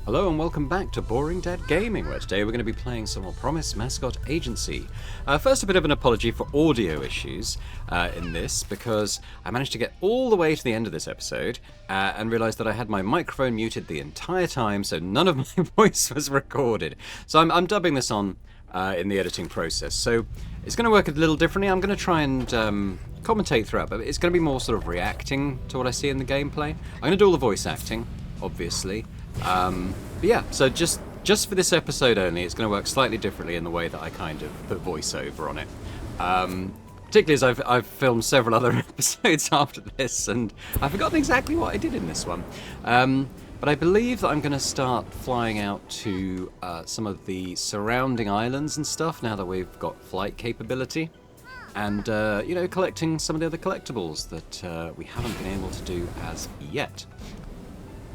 Hello and welcome back to Boring Dad Gaming, where today we're going to be playing some more Promise Mascot Agency. First, a bit of an apology for audio issues in this, because I managed to get all the way to the end of this episode and realised that I had my microphone muted the entire time, so none of my voice was recorded. So I'm dubbing this on in the editing process, so it's going to work a little differently. I'm going to try and commentate throughout, but it's going to be more sort of reacting to what I see in the gameplay. I'm going to do all the voice acting, obviously. But yeah, so just for this episode only, it's going to work slightly differently in the way that I kind of put voiceover on it. Particularly as I've filmed several other episodes after this, and I've forgotten exactly what I did in this one. But I believe that I'm going to start flying out to some of the surrounding islands and stuff now that we've got flight capability. And, you know, collecting some of the other collectibles that we haven't been able to do as yet.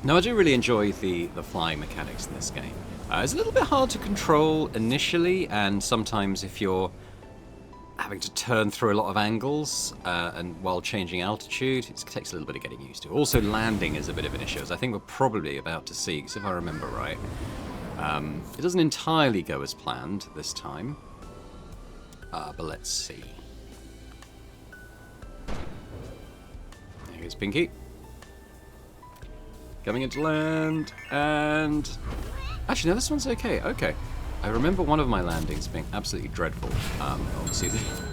Now, I do really enjoy the flying mechanics in this game. It's a little bit hard to control initially, and sometimes if you're having to turn through a lot of angles and while changing altitude, it takes a little bit of getting used to. Also, landing is a bit of an issue, as I think we're probably about to see, because if I remember right, it doesn't entirely go as planned this time. But let's see. Here's Pinkie. Coming into land, and actually no, this one's okay. I remember one of my landings being absolutely dreadful. Obviously,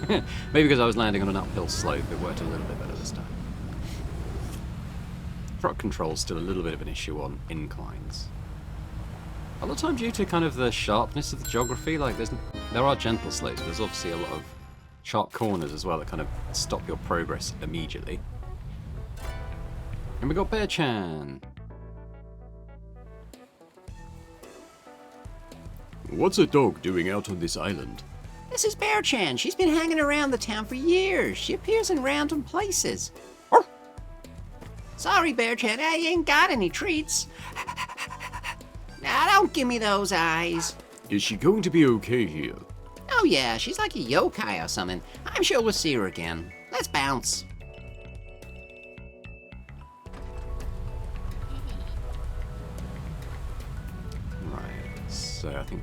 maybe because I was landing on an uphill slope, it worked a little bit better this time. Truck control's still a little bit of an issue on inclines. A lot of time due to kind of the sharpness of the geography, like there are gentle slopes, but there's obviously a lot of sharp corners as well that kind of stop your progress immediately. And we got Bear-chan. What's a dog doing out on this island? This is Bear-chan. She's been hanging around the town for years. She appears in random places. Oh. Sorry, Bear-chan, I ain't got any treats. Now, don't give me those eyes. Is she going to be okay here? Oh yeah, she's like a yokai or something. I'm sure we'll see her again. Let's bounce. So I think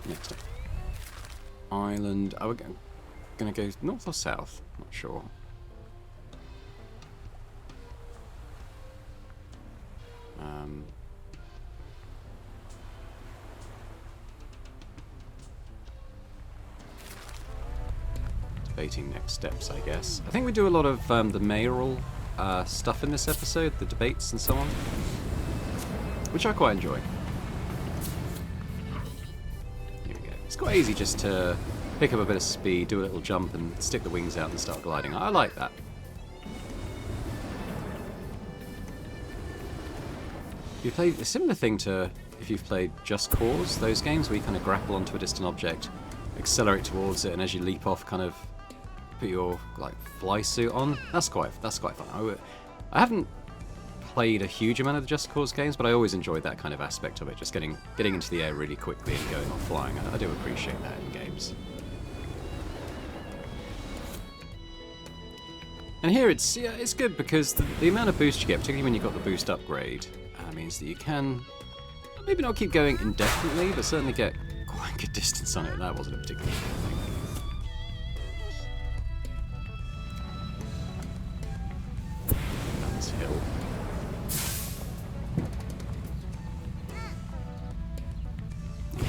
next up, island. Are we gonna go north or south? Not sure. Debating next steps, I guess. I think we do a lot of the mayoral stuff in this episode, the debates and so on, which I quite enjoy. Here we go. It's quite easy just to pick up a bit of speed, do a little jump, and stick the wings out and start gliding. I like that. You played a similar thing to if you've played Just Cause, those games where you kind of grapple onto a distant object, accelerate towards it, and as you leap off, kind of put your like fly suit on. That's quite fun. I haven't played a huge amount of the Just Cause games, but I always enjoyed that kind of aspect of it, just getting into the air really quickly and going off flying. I do appreciate that in games. And here it's good because the amount of boost you get, particularly when you've got the boost upgrade, means that you can maybe not keep going indefinitely, but certainly get quite good distance on it. That wasn't a particularly good thing. That's hill.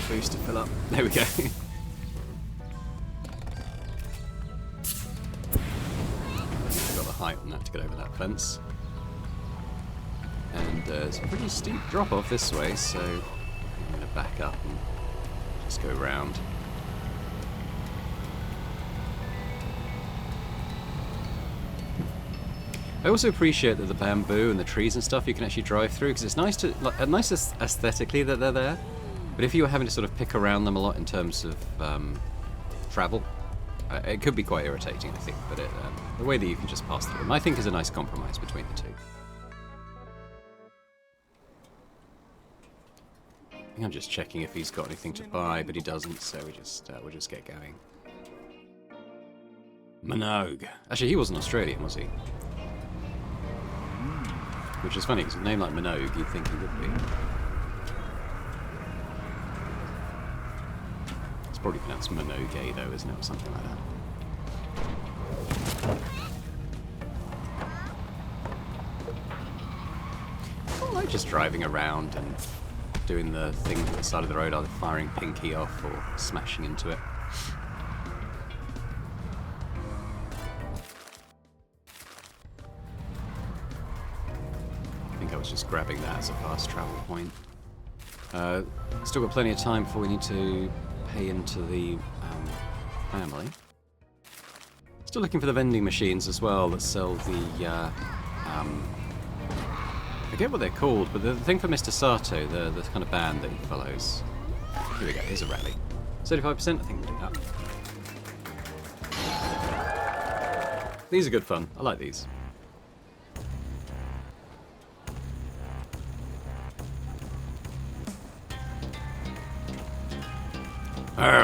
Boost to fill up. There we go. I've got the height on that to get over that fence. And it's a pretty steep drop off this way, so I'm going to back up and just go round. I also appreciate that the bamboo and the trees and stuff you can actually drive through, because it's nice aesthetically that they're there. But if you were having to sort of pick around them a lot in terms of travel, it could be quite irritating, I think. But the way that you can just pass through them, I think, is a nice compromise between the two. I think I'm just checking if he's got anything to buy, but he doesn't, so we'll just get going. Minogue. Actually, he wasn't Australian, was he? which is funny because with a name like Minogue, you'd think he would be. It's probably pronounced Minogue though, isn't it, or something like that. I like just driving around and doing the things at the side of the road, either firing Pinkie off or smashing into it. I think I was just grabbing that as a fast travel point. Still got plenty of time before we need to pay into the family. Still looking for the vending machines as well that sell the I forget what they're called, but the thing for Mr. Sato, the kind of band that he follows. Here we go, here's a rally. 35%, I think we'll do that. These are good fun, I like these.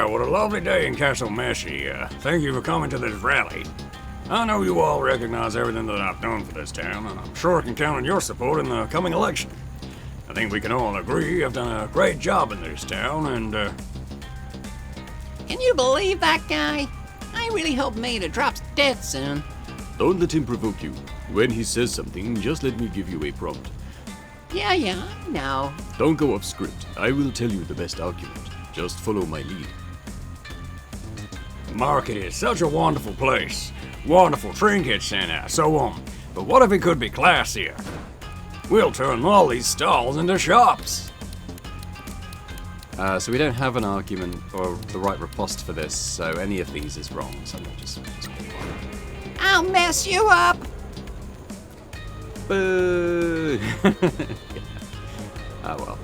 What a lovely day in Kaso-Machi. Thank you for coming to this rally. I know you all recognize everything that I've done for this town, and I'm sure I can count on your support in the coming election. I think we can all agree I've done a great job in this town, and, Can you believe that guy? I really hope Maida drops dead soon. Don't let him provoke you. When he says something, just let me give you a prompt. Yeah, I know. Don't go off script. I will tell you the best argument. Just follow my lead. the market is such a wonderful place. Wonderful trinkets and so on. But what if it could be classier? We'll turn all these stalls into shops. So we don't have an argument or the right riposte for this, so any of these is wrong, so I'm just pick one. I'll mess you up. Boo! Ah, well.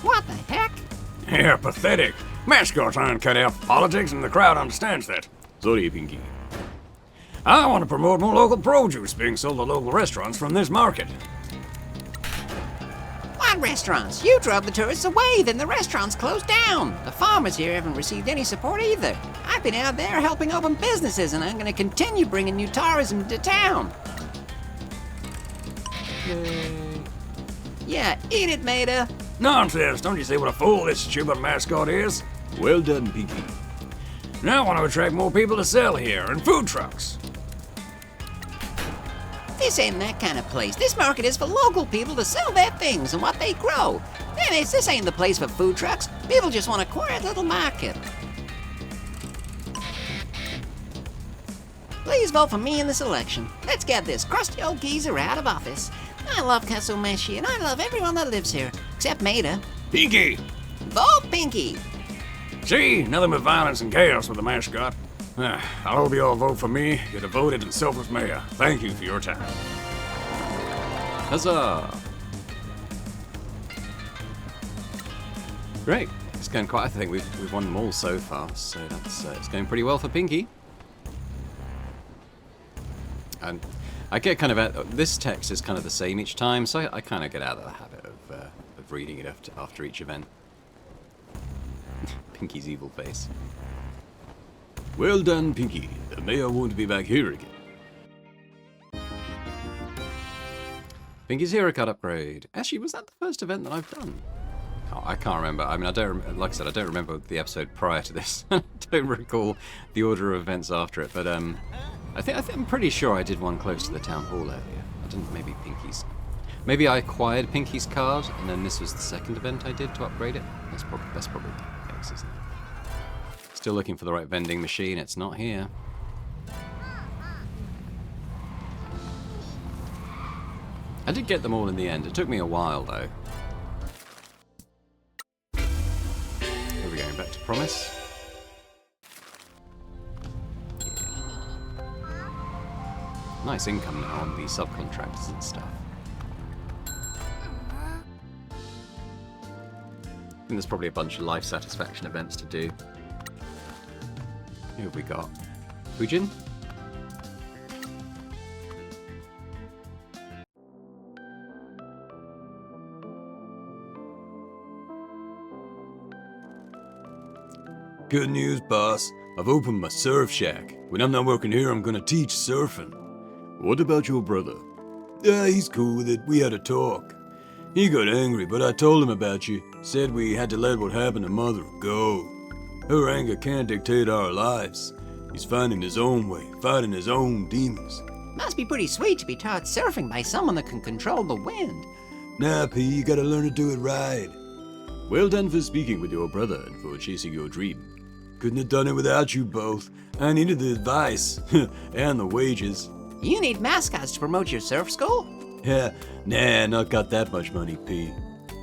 What the heck? Yeah, pathetic. Mascots aren't cut out for politics, and the crowd understands that. Sorry, Pinkie. I want to promote more local produce being sold at local restaurants from this market. What restaurants? You drove the tourists away, then the restaurants closed down. The farmers here haven't received any support either. I've been out there helping open businesses, and I'm going to continue bringing new tourism to town. Yeah, eat it, Maida. Nonsense, don't you see what a fool this stupid mascot is? Well done, Pinkie. Now I want to attract more people to sell here, and food trucks. This ain't that kind of place. This market is for local people to sell their things and what they grow. This ain't the place for food trucks. People just want a quiet little market. Please vote for me in this election. Let's get this crusty old geezer out of office. I love Kaso-Machi, and I love everyone that lives here, except Maida. Pinkie! Vote Pinkie! See, nothing but violence and chaos with the mascot. I hope you all vote for me. You're devoted and selfless mayor. Thank you for your time. Huzzah! Great. It's going quite. I think we've won them all so far, so that's it's going pretty well for Pinkie. And I get kind of this text is kind of the same each time, so I kind of get out of the habit of reading it after each event. Pinkie's evil face. Well done, Pinkie. The mayor won't be back here again. Pinkie's hero card upgrade. Actually, was that the first event that I've done? I can't remember. I mean, I don't. Like I said, I don't remember the episode prior to this. I don't recall the order of events after it. But I think I'm pretty sure I did one close to the town hall earlier. I didn't. Maybe Pinkie's. Maybe I acquired Pinkie's card, and then this was the second event I did to upgrade it. That's probably the case, isn't it? Still looking for the right vending machine. It's not here. I did get them all in the end. It took me a while, though. Here we go, back to Promise. Yeah. Nice income now on the subcontractors and stuff. I think there's probably a bunch of life satisfaction events to do. Who have we got? Fujin? Good news, boss. I've opened my surf shack. When I'm not working here, I'm gonna teach surfing. What about your brother? Yeah, he's cool with it. We had a talk. He got angry, but I told him about you. Said we had to let what happened to Mother go. Her anger can't dictate our lives. He's finding his own way, fighting his own demons. Must be pretty sweet to be taught surfing by someone that can control the wind. Nah, P, you gotta learn to do it right. Well done for speaking with your brother and for chasing your dream. Couldn't have done it without you both. I needed the advice, and the wages. You need mascots to promote your surf school? Yeah, nah, not got that much money, P.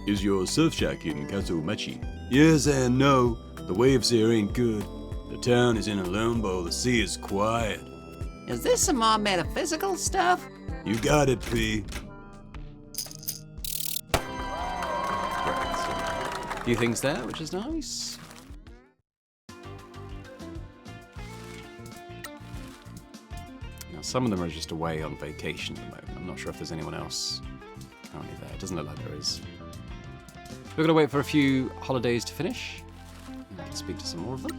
Is your surf shack in Kaso-Machi? Yes and no. The waves here ain't good. The town is in a limbo, the sea is quiet. Is this some more metaphysical stuff? You got it, P. A few things there, which is nice. Now, some of them are just away on vacation at the moment. I'm not sure if there's anyone else currently there. It doesn't look like there is. We're going to wait for a few holidays to finish. I can speak to some more of them.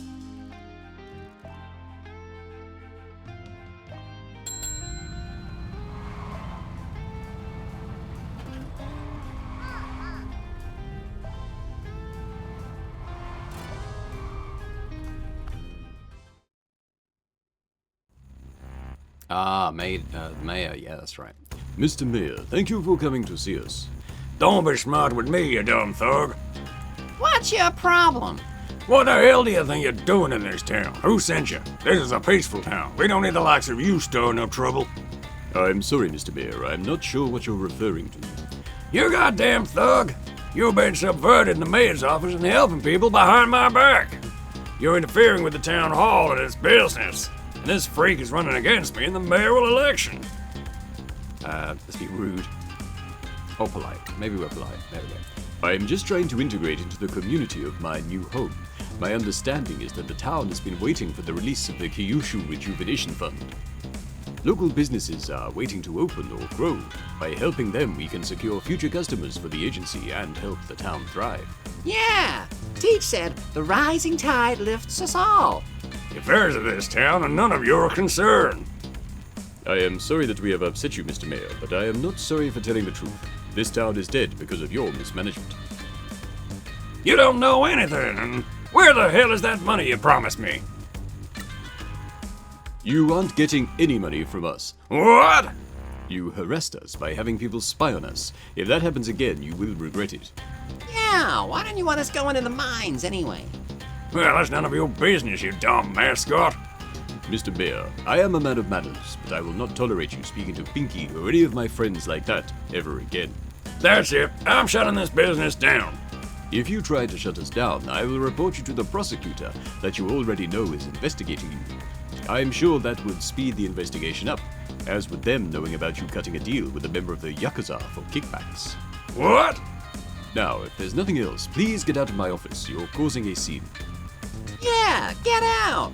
Ah, Mayor, yeah, that's right. Mr. Mayor, thank you for coming to see us. Don't be smart with me, you dumb thug. What's your problem? What the hell do you think you're doing in this town? Who sent you? This is a peaceful town. We don't need the likes of you stirring up trouble. I'm sorry, Mr. Mayor, I'm not sure what you're referring to. You goddamn thug! You've been subverting the mayor's office and helping people behind my back. You're interfering with the town hall and its business. And this freak is running against me in the mayoral election. Let's be rude. Or polite. Maybe we're polite. There we go. I'm just trying to integrate into the community of my new home. My understanding is that the town has been waiting for the release of the Kyushu Rejuvenation Fund. Local businesses are waiting to open or grow. By helping them, we can secure future customers for the agency and help the town thrive. Yeah, Teach said the rising tide lifts us all. The affairs of this town are none of your concern. I am sorry that we have upset you, Mr. Mayor, but I am not sorry for telling the truth. This town is dead because of your mismanagement. You don't know anything, and where the hell is that money you promised me? You aren't getting any money from us. What? You harassed us by having people spy on us. If that happens again, you will regret it. Yeah, why don't you want us going to the mines anyway? Well, that's none of your business, you dumb mascot. Mr. Mayor, I am a man of manners, but I will not tolerate you speaking to Pinkie or any of my friends like that ever again. That's it. I'm shutting this business down. If you try to shut us down, I will report you to the prosecutor that you already know is investigating you. I am sure that would speed the investigation up, as would them knowing about you cutting a deal with a member of the yakuza for kickbacks. What? Now, if there's nothing else, please get out of my office. You're causing a scene. Yeah, get out!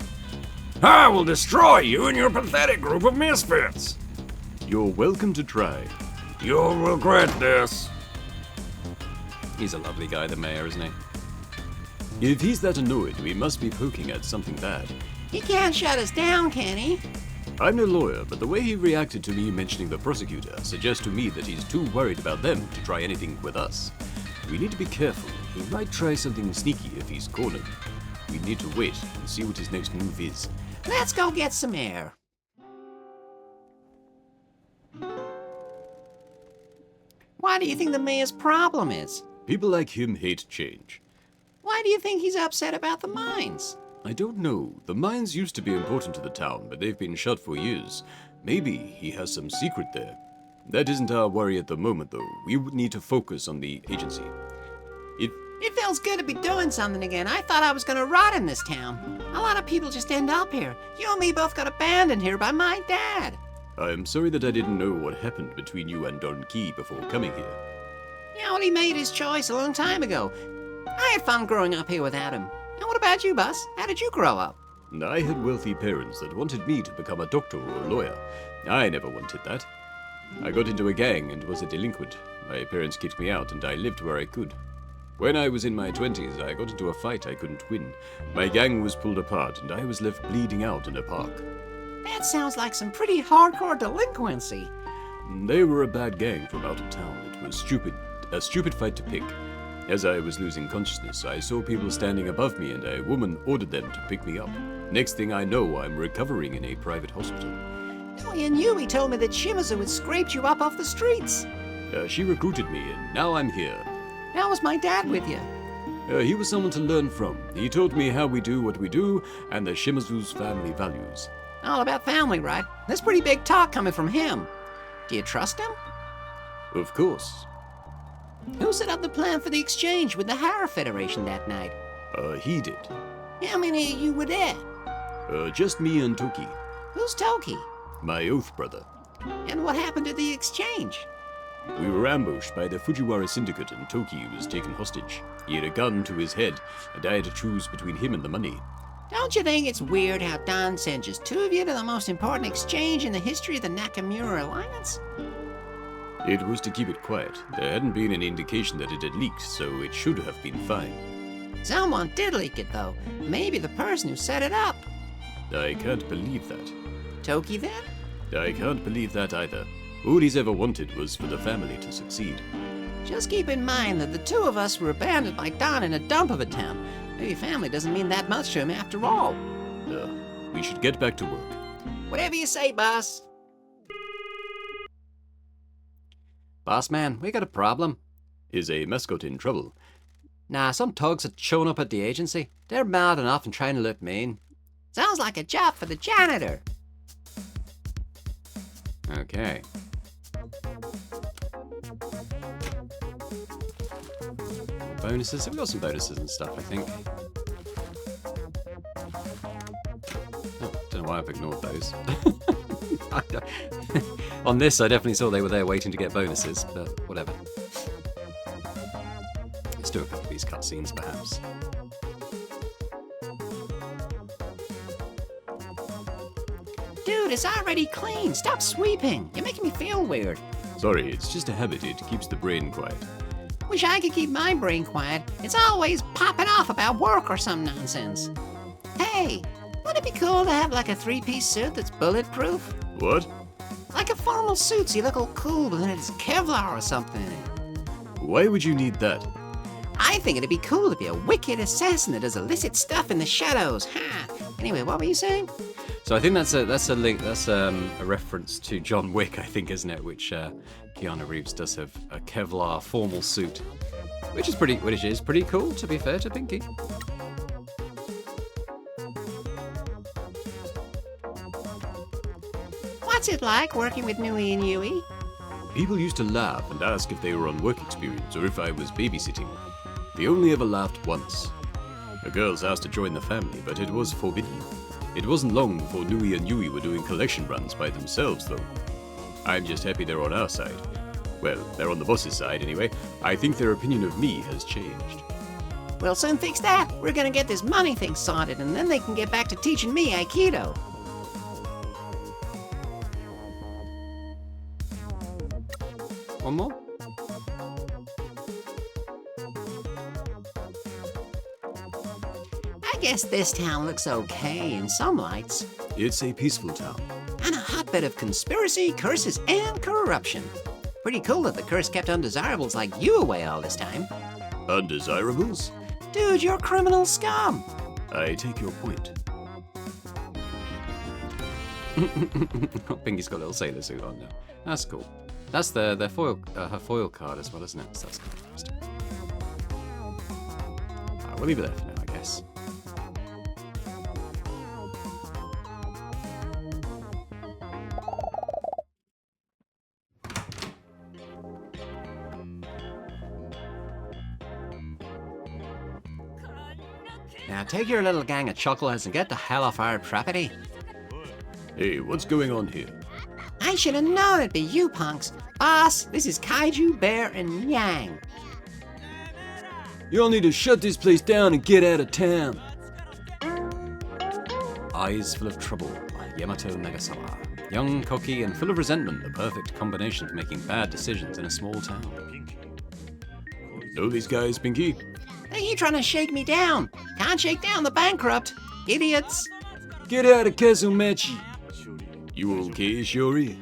I will destroy you and your pathetic group of misfits. You're welcome to try. You'll regret this. He's a lovely guy, the mayor, isn't he? If he's that annoyed, we must be poking at something bad. He can't shut us down, can he? I'm no lawyer, but the way he reacted to me mentioning the prosecutor suggests to me that he's too worried about them to try anything with us. We need to be careful. He might try something sneaky if he's cornered. We need to wait and see what his next move is. Let's go get some air. What do you think the mayor's problem is? People like him hate change. Why do you think he's upset about the mines? I don't know. The mines used to be important to the town, but they've been shut for years. Maybe he has some secret there. That isn't our worry at the moment, though. We would need to focus on the agency. It feels good to be doing something again. I thought I was gonna rot in this town. A lot of people just end up here. You and me both got abandoned here by my dad. I am sorry that I didn't know what happened between you and Don Key before coming here. You know, he made his choice a long time ago. I had fun growing up here without him. And what about you, Bus? How did you grow up? I had wealthy parents that wanted me to become a doctor or a lawyer. I never wanted that. I got into a gang and was a delinquent. My parents kicked me out and I lived where I could. When I was in my 20s, I got into a fight I couldn't win. My gang was pulled apart, and I was left bleeding out in a park. That sounds like some pretty hardcore delinquency. They were a bad gang from out of town. It was a stupid fight to pick. As I was losing consciousness, I saw people standing above me, and a woman ordered them to pick me up. Next thing I know, I'm recovering in a private hospital. And Yui told me that Shimizu had scraped you up off the streets. She recruited me, and now I'm here. How was my dad with you? He was someone to learn from. He taught me how we do what we do, and the Shimizu's family values. All about family, right? That's pretty big talk coming from him. Do you trust him? Of course. Who set up the plan for the exchange with the Hara Federation that night? He did. How many of you were there? Just me and Toki, Who's Toki? my oath brother. And what happened at the exchange? We were ambushed by the Fujiwara syndicate, and Toki was taken hostage. He had a gun to his head, and I had to choose between him and the money. Don't you think it's weird how Don sent just two of you to the most important exchange in the history of the Nakamura Alliance? It was to keep it quiet. There hadn't been any indication that it had leaked, so it should have been fine. Someone did leak it, though. Maybe the person who set it up. I can't believe that. Toki, then? I can't believe that either. All he's ever wanted was for the family to succeed. Just keep in mind that the two of us were abandoned by Don in a dump of a town. Maybe family doesn't mean that much to him after all. We should get back to work. Whatever you say, boss. Boss man, we got a problem. Is a mascot in trouble? Nah, some thugs are showing up at the agency. They're mad enough and trying to look mean. Sounds like a job for the janitor. Okay. Bonuses? We've got some bonuses and stuff, I think. Oh, don't know why I've ignored those. On this, I definitely saw they were there waiting to get bonuses, but whatever. Let's do a couple of these cutscenes, perhaps. Dude, it's already clean. Stop sweeping. You're making me feel weird. Sorry, it's just a habit. It keeps the brain quiet. Wish I could keep my brain quiet. It's always popping off about work or some nonsense. Hey, wouldn't it be cool to have like a three-piece suit that's bulletproof? What? Like a formal suit so you look all cool, but then it's Kevlar or something in it. Why would you need that? I think it'd be cool to be a wicked assassin that does illicit stuff in the shadows. Ha! Anyway, what were you saying? So I think that's a link. That's a reference to John Wick, I think, isn't it? Which Keanu Reeves does have a Kevlar formal suit, which is pretty cool. To be fair to Pinkie. What's it like working with Nui and Yui? People used to laugh and ask if they were on work experience or if I was babysitting. They only ever laughed once. The girls asked to join the family, but it was forbidden. It wasn't long before Nui and Yui were doing collection runs by themselves, though. I'm just happy they're on our side. Well, they're on the boss's side anyway. I think their opinion of me has changed. We'll soon fix that. We're gonna get this money thing sorted, and then they can get back to teaching me Aikido. One more. I guess this town looks okay in some lights. It's a peaceful town. And a hotbed of conspiracy, curses, and corruption. Pretty cool that the curse kept undesirables like you away all this time. Undesirables? Dude, you're criminal scum. I take your point. Pinkie's got a little sailor suit on now. That's cool. That's their foil, her foil card as well, isn't it? So that's cool. We'll leave it there for now, I guess. Now take your little gang of chuckleheads and get the hell off our property. Hey, what's going on here? I should have known it'd be you punks. Boss, this is Kaiju, Bear, and Yang. Y'all need to shut this place down and get out of town. Eyes full of trouble, Yamato Nagasawa. Young, cocky, and full of resentment, the perfect combination for making bad decisions in a small town. Know these guys, Pinkie? They keep trying to shake me down. Can't shake down the bankrupt. Idiots. Get out of Kaso-Machi. You okay, Shori?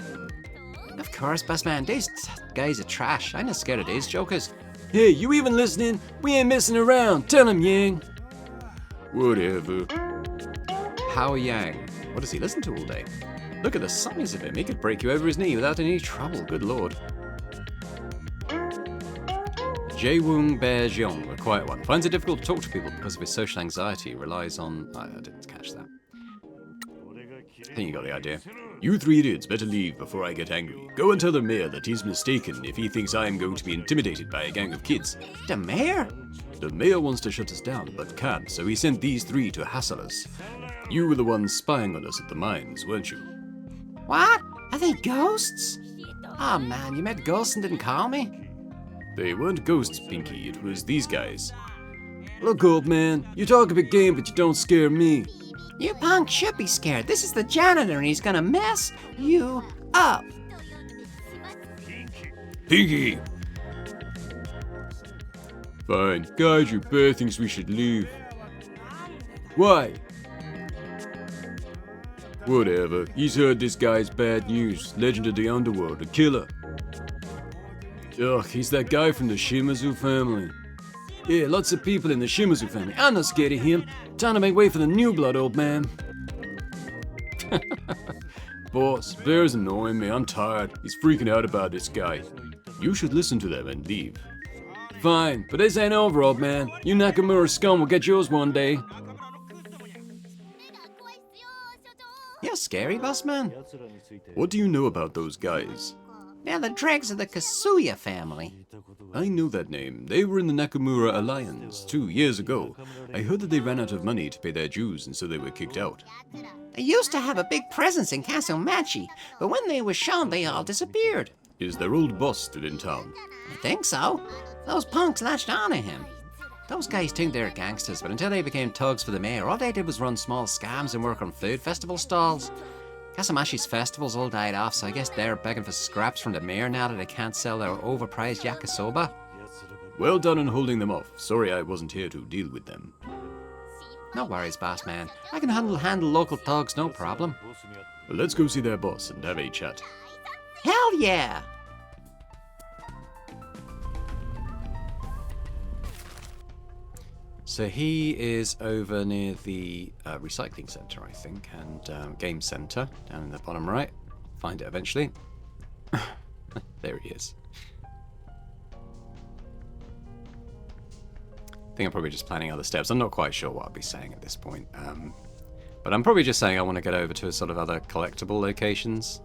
Of course, boss man. These guys are trash. I'm not scared of these jokers. Hey, you even listening? We ain't messing around. Tell him, Yang. Whatever. How Yang? What does he listen to all day? Look at the size of him. He could break you over his knee without any trouble. Good lord. Jae-woong Bear-jeong, the quiet one, finds it difficult to talk to people because of his social anxiety. Relies on... I didn't catch that. I think you got the idea. You three idiots better leave before I get angry. Go and tell the mayor that he's mistaken if he thinks I am going to be intimidated by a gang of kids. The mayor? The mayor wants to shut us down, but can't, so he sent these three to hassle us. You were the ones spying on us at the mines, weren't you? What? Are they ghosts? Oh man, you met ghosts and didn't call me? They weren't ghosts, Pinkie. It was these guys. Look, old man, you talk a big game, but you don't scare me. You punk should be scared. This is the janitor and he's gonna mess you up. Pinkie! Fine. Gaiju Bear thinks we should leave. Why? Whatever. He's heard this guy's bad news. Legend of the underworld, a killer. Ugh, he's that guy from the Shimazu family. Yeah, lots of people in the Shimazu family. I'm not scared of him. Time to make way for the new blood, old man. Boss, Bear's annoying me. I'm tired. He's freaking out about this guy. You should listen to them and leave. Fine, but this ain't over, old man. You Nakamura scum will get yours one day. You're scary, boss man. What do you know about those guys? They're the dregs of the Kasuya family. I know that name. They were in the Nakamura Alliance 2 years ago. I heard that they ran out of money to pay their dues and so they were kicked out. They used to have a big presence in Kaso-Machi, but when they were shown, they all disappeared. Is their old boss still in town? I think so. Those punks latched onto him. Those guys think they're gangsters, but until they became thugs for the mayor, all they did was run small scams and work on food festival stalls. Kaso-Machi's festivals all died off, so I guess they're begging for scraps from the mayor now that they can't sell their overpriced yakisoba. Well done on holding them off. Sorry I wasn't here to deal with them. No worries, boss man. I can handle local thugs, no problem. Well, let's go see their boss and have a chat. Hell yeah! So he is over near the recycling centre, I think, and game centre down in the bottom right. Find it eventually. There he is. I think I'm probably just planning other steps. I'm not quite sure what I'll be saying at this point. But I'm probably just saying I want to get over to sort of other collectible locations.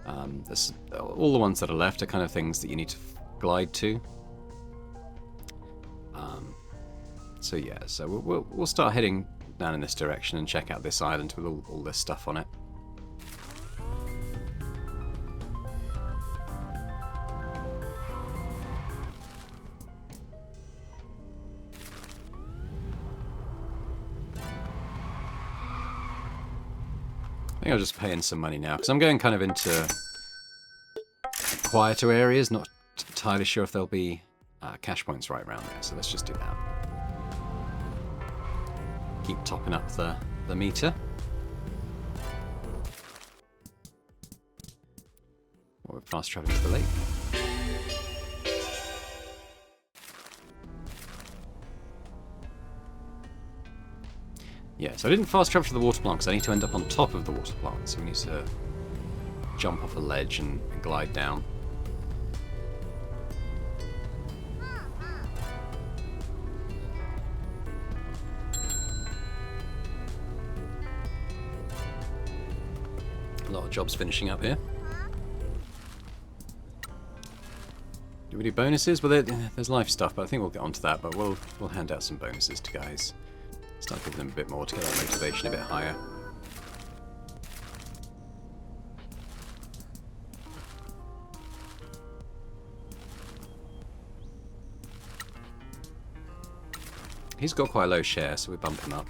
All the ones that are left are kind of things that you need to glide to. So yeah, so we'll start heading down in this direction and check out this island with all this stuff on it. I think I'll just pay in some money now, because I'm going kind of into quieter areas, not entirely sure if there'll be cash points right around there, so let's just do that. Keep topping up the meter. Or we're fast traveling to the lake. Yeah, so I didn't fast travel to the water plant because I need to end up on top of the water plant, so we need to jump off a ledge and glide down. A lot of jobs finishing up here. Do we do bonuses? Well, there's life stuff, but I think we'll get onto that. But we'll hand out some bonuses to guys. Start giving them a bit more to get that motivation a bit higher. He's got quite a low share, so we bump him up.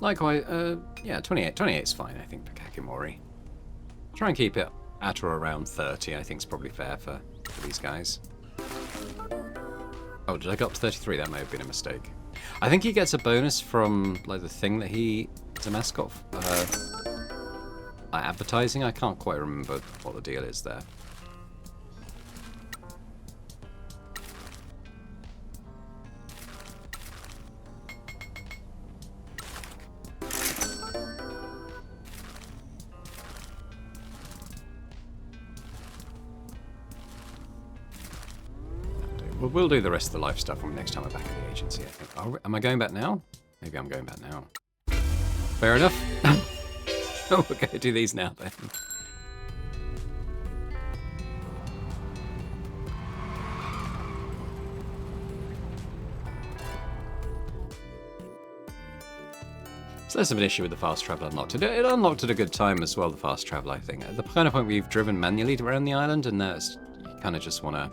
Likewise, yeah, 28. 28 is fine, I think, for Kakimori. Try and keep it at or around 30, I think is probably fair for these guys. Oh, did I go up to 33? That may have been a mistake. I think he gets a bonus from, like, the thing that he is a mascot. Like advertising? I can't quite remember what the deal is there. We'll do the rest of the life stuff next time we're back at the agency, I think. Am I going back now? Maybe I'm going back now. Fair enough. We're going to do these now, then. It's less of an issue with the fast travel unlocked. It unlocked at a good time as well, the fast travel, I think. At the kind of point where you've driven manually around the island, and that's, you kind of just want to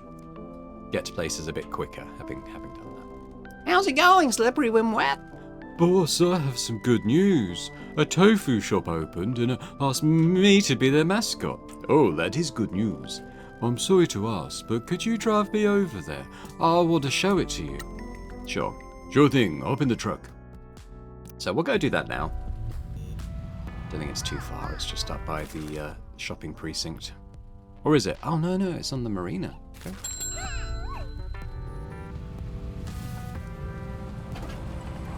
get to places a bit quicker, having done that. How's it going, Slippery when wet? Boss, I have some good news. A tofu shop opened and asked me to be their mascot. Oh, that is good news. I'm sorry to ask, but could you drive me over there? I want to show it to you. Sure. Sure thing, up in the truck. So we'll go do that now. Don't think it's too far, it's just up by the shopping precinct. Or is it? Oh, no, it's on the marina. Okay.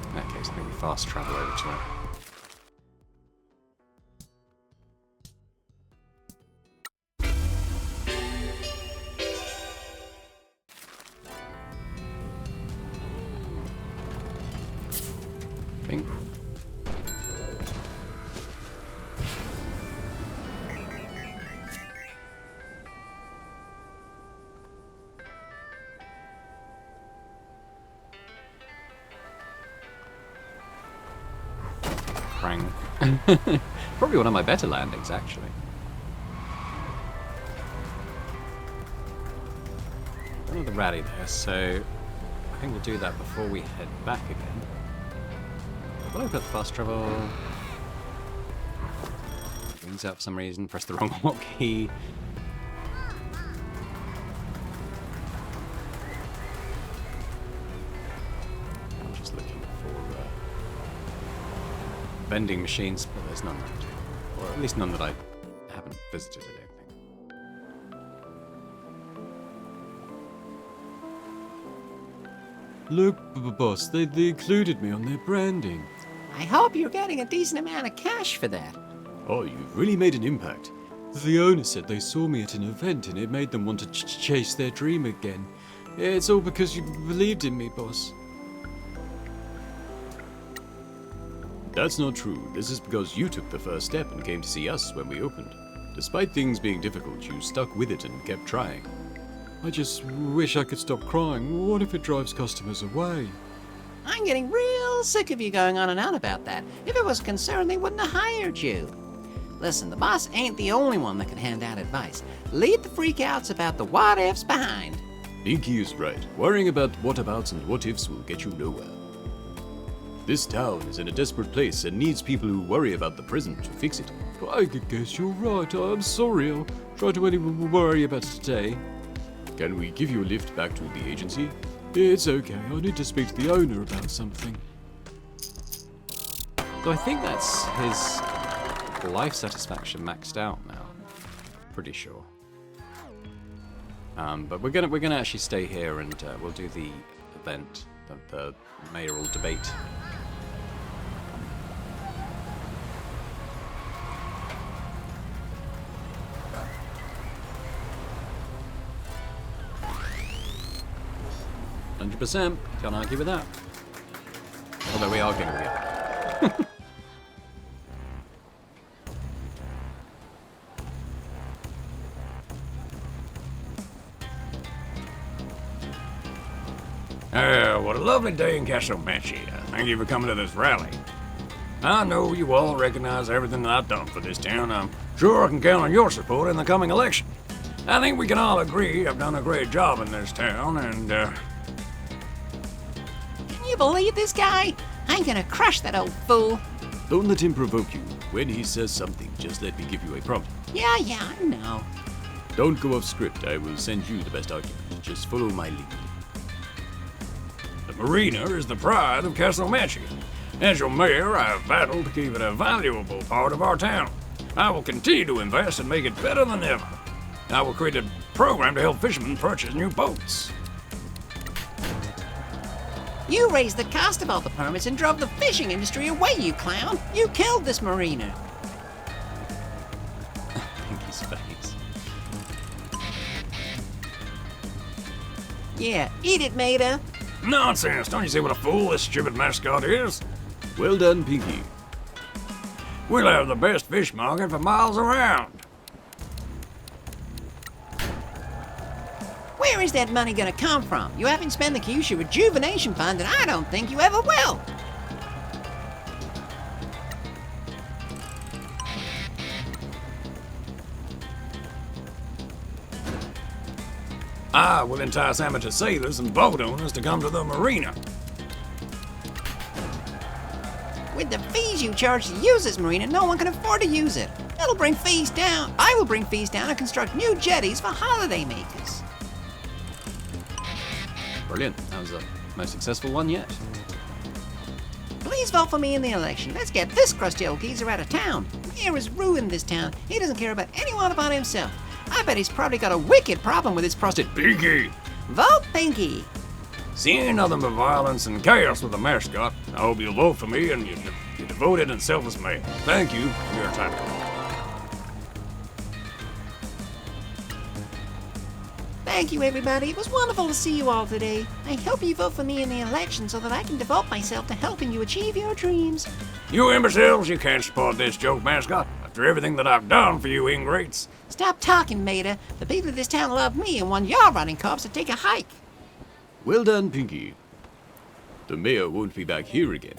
In that case, maybe fast travel over to it. Bing. Probably one of my better landings, actually. Another rally there, so I think we'll do that before we head back again. Will I put fast travel? Wings out for some reason, press the wrong hotkey. I'm just looking for vending machines, but there's none that I do. Or at least none that I haven't visited, I don't think. Look, boss, they included me on their branding. I hope you're getting a decent amount of cash for that. Oh, you've really made an impact. The owner said they saw me at an event and it made them want to chase their dream again. It's all because you believed in me, boss. That's not true. This is because you took the first step and came to see us when we opened. Despite things being difficult, you stuck with it and kept trying. I just wish I could stop crying. What if it drives customers away? I'm getting real sick of you going on and on about that. If it was a concern, they wouldn't have hired you. Listen, the boss ain't the only one that can hand out advice. Leave the freakouts about the what-ifs behind. Pinkie is right. Worrying about what-abouts and what-ifs will get you nowhere. This town is in a desperate place and needs people who worry about the present to fix it. I guess you're right. I'm sorry. I'll try to only worry about today. Can we give you a lift back to the agency? It's okay. I need to speak to the owner about something. So I think that's his life satisfaction maxed out now. Pretty sure. But we're gonna actually stay here and we'll do the event, the mayoral debate. %. Can't argue with that. Although we are going to be. What a lovely day in Kaso-Machi. Thank you for coming to this rally. I know you all recognize everything that I've done for this town. I'm sure I can count on your support in the coming election. I think we can all agree I've done a great job in this town, and, Can you believe this guy? I'm gonna crush that old fool. Don't let him provoke you. When he says something, just let me give you a prompt. Yeah, I know. Don't go off script. I will send you the best argument. Just follow my lead. The marina is the pride of Kaso-Machi. As your mayor, I have battled to keep it a valuable part of our town. I will continue to invest and make it better than ever. I will create a program to help fishermen purchase new boats. You raised the cost of all the permits and drove the fishing industry away, you clown. You killed this marina. Pinkie's face. Yeah, eat it, Maida. Nonsense! Don't you see what a fool this stupid mascot is? Well done, Pinkie. We'll have the best fish market for miles around. Where is that money gonna come from? You haven't spent the Kyushu Rejuvenation Fund, and I don't think you ever will. I will entice amateur sailors and boat owners to come to the marina. With the fees you charge to use this marina, no one can afford to use it. It'll bring fees down. I will bring fees down and construct new jetties for holiday makers. Brilliant. That was the most successful one yet. Please vote for me in the election. Let's get this crusty old geezer out of town. The mayor has ruined this town. He doesn't care about anyone but himself. I bet he's probably got a wicked problem with his prostitute. Pinkie! Vote Pinkie. Seeing nothing but violence and chaos with the mascot, I hope you'll vote for me and you're devoted and selfless man. Thank you for your time. Thank you, everybody. It was wonderful to see you all today. I hope you vote for me in the election so that I can devote myself to helping you achieve your dreams. You imbeciles, you can't support this joke, mascot. After everything that I've done for you ingrates. Stop talking, Maida. The people of this town love me and want your running cops to take a hike. Well done, Pinkie. The mayor won't be back here again.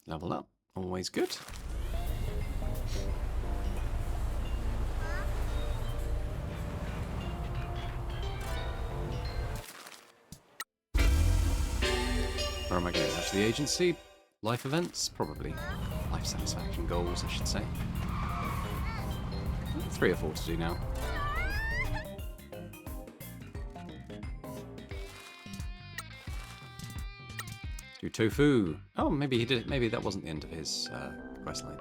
Level up. Always good. Where am I going? Back to the agency? Life events? Probably. Life satisfaction goals, I should say. 3 or 4 to do now. Do tofu. Oh, maybe he did it. Maybe that wasn't the end of his quest line.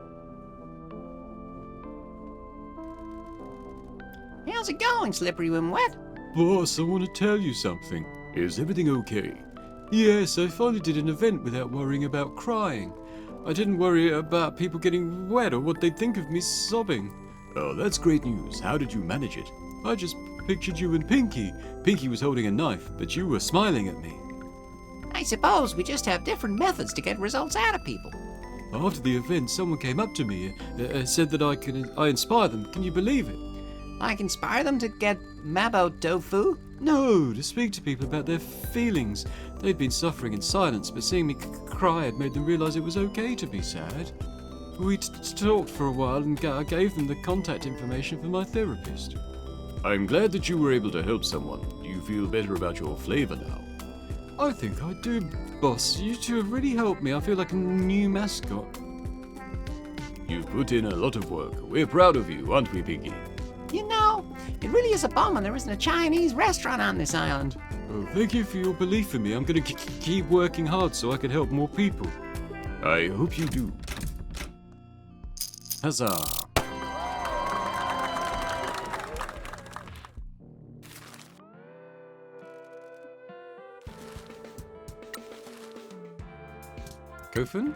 How's it going, slippery when wet? Boss, I want to tell you something. Is everything okay? Yes, I finally did an event without worrying about crying. I didn't worry about people getting wet or what they'd think of me sobbing. Oh, that's great news. How did you manage it? I just pictured you and Pinkie. Pinkie was holding a knife, but you were smiling at me. I suppose we just have different methods to get results out of people. After the event, someone came up to me and said that I inspire them. Can you believe it? Like inspire them to get mabo tofu? No, to speak to people about their feelings. They'd been suffering in silence, but seeing me cry had made them realize it was okay to be sad. We talked for a while and I gave them the contact information for my therapist. I'm glad that you were able to help someone. Do you feel better about your flavor now? I think I do, boss. You two have really helped me. I feel like a new mascot. You've put in a lot of work. We're proud of you, aren't we, Pinkie? You know, it really is a bummer there isn't a Chinese restaurant on this island. Oh, thank you for your belief in me. I'm going to keep working hard so I can help more people. I hope you do. Huzzah! Kofun?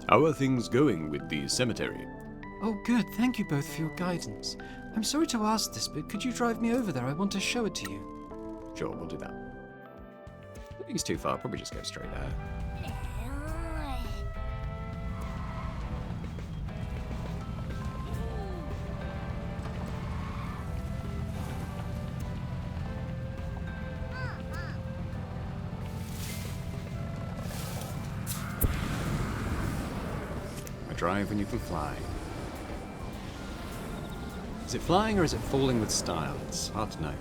How are things going with the cemetery? Oh, good. Thank you both for your guidance. I'm sorry to ask this, but could you drive me over there? I want to show it to you. Sure, we'll do that. I think it's too far. Probably just go straight there. Drive when you can fly. Is it flying or is it falling with style? It's hard to know.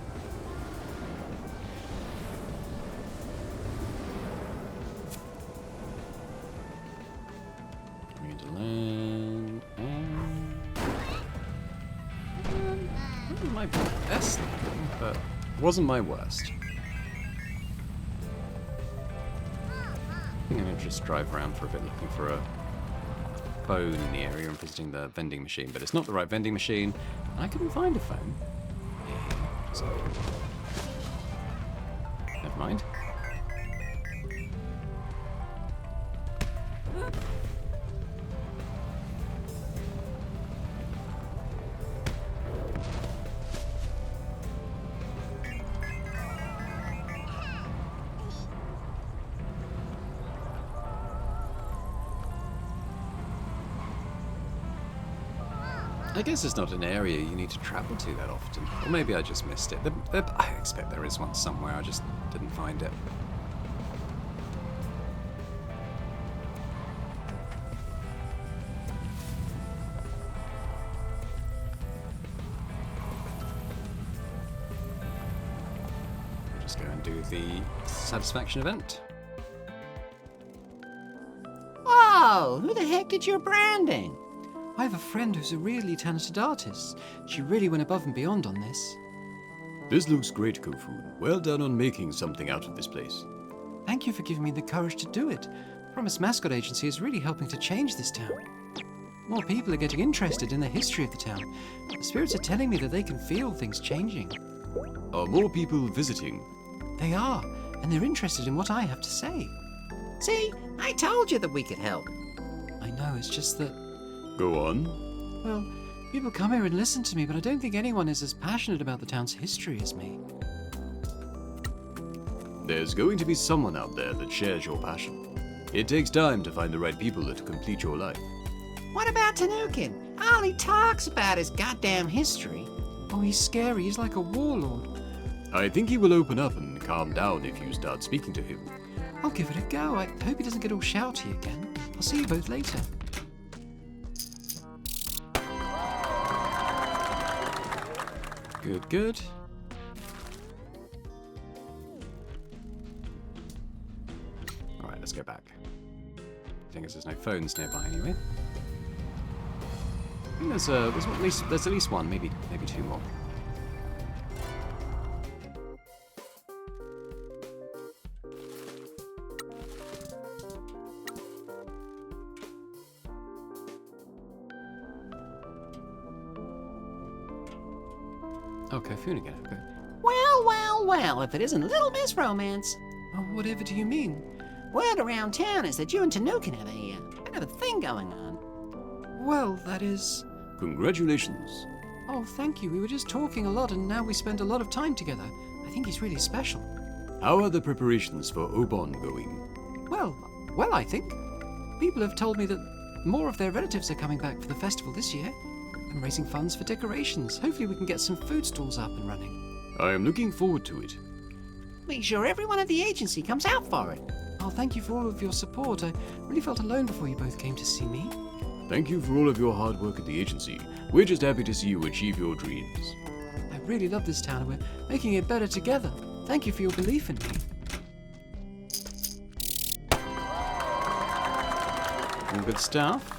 I'm going to land and... wasn't my best landing, but wasn't my worst. I think I'm going to just drive around for a bit looking for a phone in the area and visiting the vending machine, but it's not the right vending machine. I couldn't find a phone. So, never mind. I guess it's not an area you need to travel to that often. Or maybe I just missed it. I expect there is one somewhere, I just didn't find it. Just go and do the satisfaction event. Whoa! Who the heck did your branding? I have a friend who's a really talented artist. She really went above and beyond on this. This looks great, Kofun. Well done on making something out of this place. Thank you for giving me the courage to do it. Promise Mascot Agency is really helping to change this town. More people are getting interested in the history of the town. The spirits are telling me that they can feel things changing. Are more people visiting? They are, and they're interested in what I have to say. See, I told you that we could help. I know, it's just that... Go on. Well, people come here and listen to me, but I don't think anyone is as passionate about the town's history as me. There's going to be someone out there that shares your passion. It takes time to find the right people that complete your life. What about Tanukin? All he talks about is goddamn history. Oh, he's scary. He's like a warlord. I think he will open up and calm down if you start speaking to him. I'll give it a go. I hope he doesn't get all shouty again. I'll see you both later. Good, good. Alright, let's go back. Thing is, there's no phones nearby anyway. I think there's at least one, maybe two more. Okay, Foon again. Okay. Well, well, well, if it isn't Little Miss Romance. Oh, whatever do you mean? Word around town is that you and Tanukin have a kind of a thing going on. Well, that is... Congratulations. Oh, thank you. We were just talking a lot and now we spend a lot of time together. I think he's really special. How are the preparations for Obon going? Well, I think. People have told me that more of their relatives are coming back for the festival this year. I'm raising funds for decorations. Hopefully we can get some food stalls up and running. I am looking forward to it. Make sure everyone at the agency comes out for it. Oh, thank you for all of your support. I really felt alone before you both came to see me. Thank you for all of your hard work at the agency. We're just happy to see you achieve your dreams. I really love this town and we're making it better together. Thank you for your belief in me. All good stuff.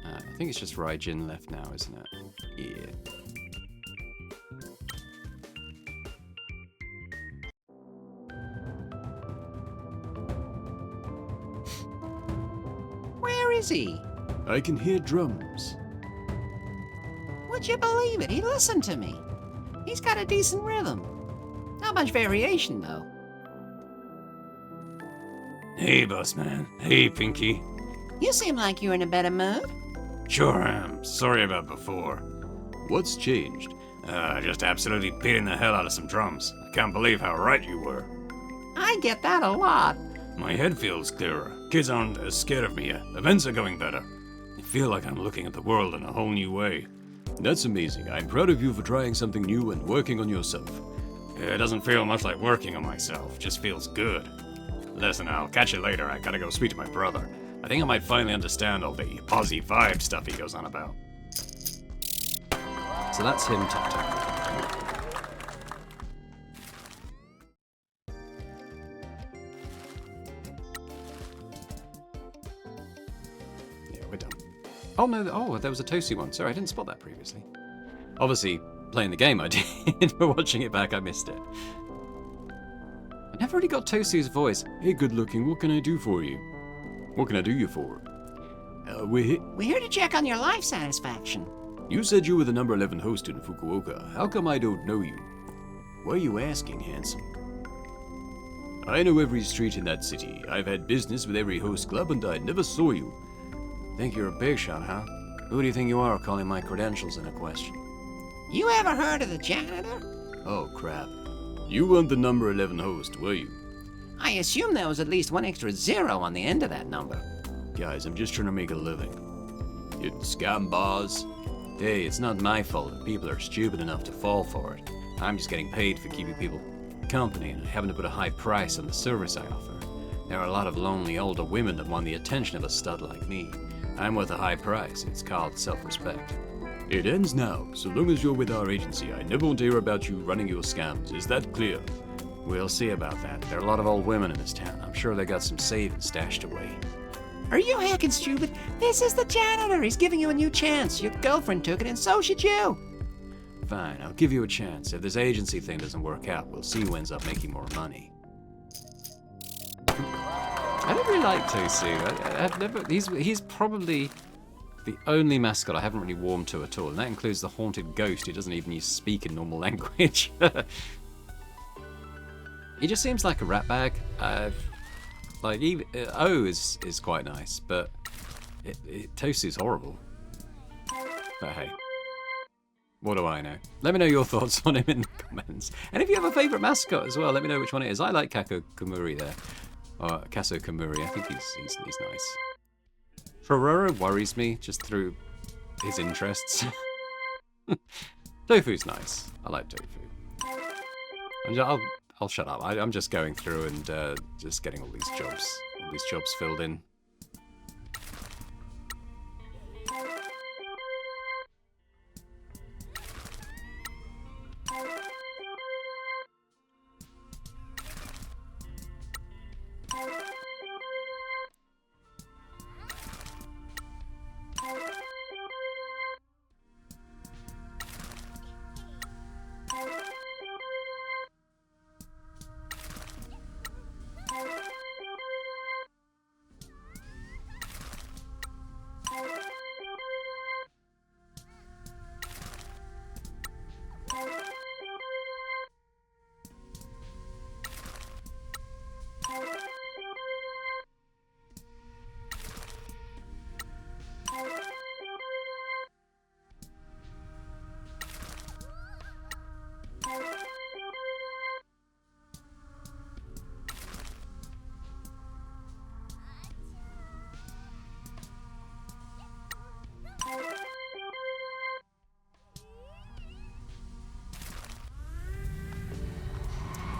I think it's just Raijin left now, isn't it? Yeah. Where is he? I can hear drums. Would you believe it? He listened to me. He's got a decent rhythm. Not much variation, though. Hey, boss man. Hey, Pinkie. You seem like you're in a better mood. Sure am. Sorry about before. What's changed? Just absolutely beating the hell out of some drums. I can't believe how right you were. I get that a lot. My head feels clearer. Kids aren't as scared of me. Events are going better. I feel like I'm looking at the world in a whole new way. That's amazing. I'm proud of you for trying something new and working on yourself. It doesn't feel much like working on myself. Just feels good. Listen, I'll catch you later. I gotta go speak to my brother. I think I might finally understand all the positive vibe stuff he goes on about. So that's him tap-tapping. Yeah, we're done. Oh no, oh, there was a Tosu one. Sorry, I didn't spot that previously. Obviously, playing the game I did, but watching it back I missed it. I never really got Tosu's voice. Hey, good looking, what can I do for you? What can I do you for? We're here to check on your life satisfaction. You said you were the number 11 host in Fukuoka. How come I don't know you? Why are you asking, handsome? I know every street in that city. I've had business with every host club and I never saw you. Think you're a big shot, huh? Who do you think you are calling my credentials into question? You ever heard of the janitor? Oh, crap. You weren't the number 11 host, were you? I assume there was at least one extra zero on the end of that number. Guys, I'm just trying to make a living. You scam bars. Hey, it's not my fault if people are stupid enough to fall for it. I'm just getting paid for keeping people company and having to put a high price on the service I offer. There are a lot of lonely older women that want the attention of a stud like me. I'm worth a high price. It's called self-respect. It ends now. So long as you're with our agency, I never want to hear about you running your scams. Is that clear? We'll see about that. There are a lot of old women in this town. I'm sure they got some savings stashed away. Are you heckin' stupid? This is the janitor. He's giving you a new chance. Your girlfriend took it and so should you. Fine, I'll give you a chance. If this agency thing doesn't work out, we'll see who ends up making more money. I don't really like Tosu. I've never. He's probably the only mascot I haven't really warmed to at all, and that includes the haunted ghost who doesn't even speak in normal language. He just seems like a rat bag. Like even O is quite nice, but Tosu's horrible. But hey, what do I know? Let me know your thoughts on him in the comments, and if you have a favourite mascot as well, let me know which one it is. I like Kakomuri there. Kaso-Kamuri, I think he's nice. Ferrero worries me just through his interests. Tofu's nice. I like Tofu. I'll shut up. I'm just going through and just getting all these jobs filled in.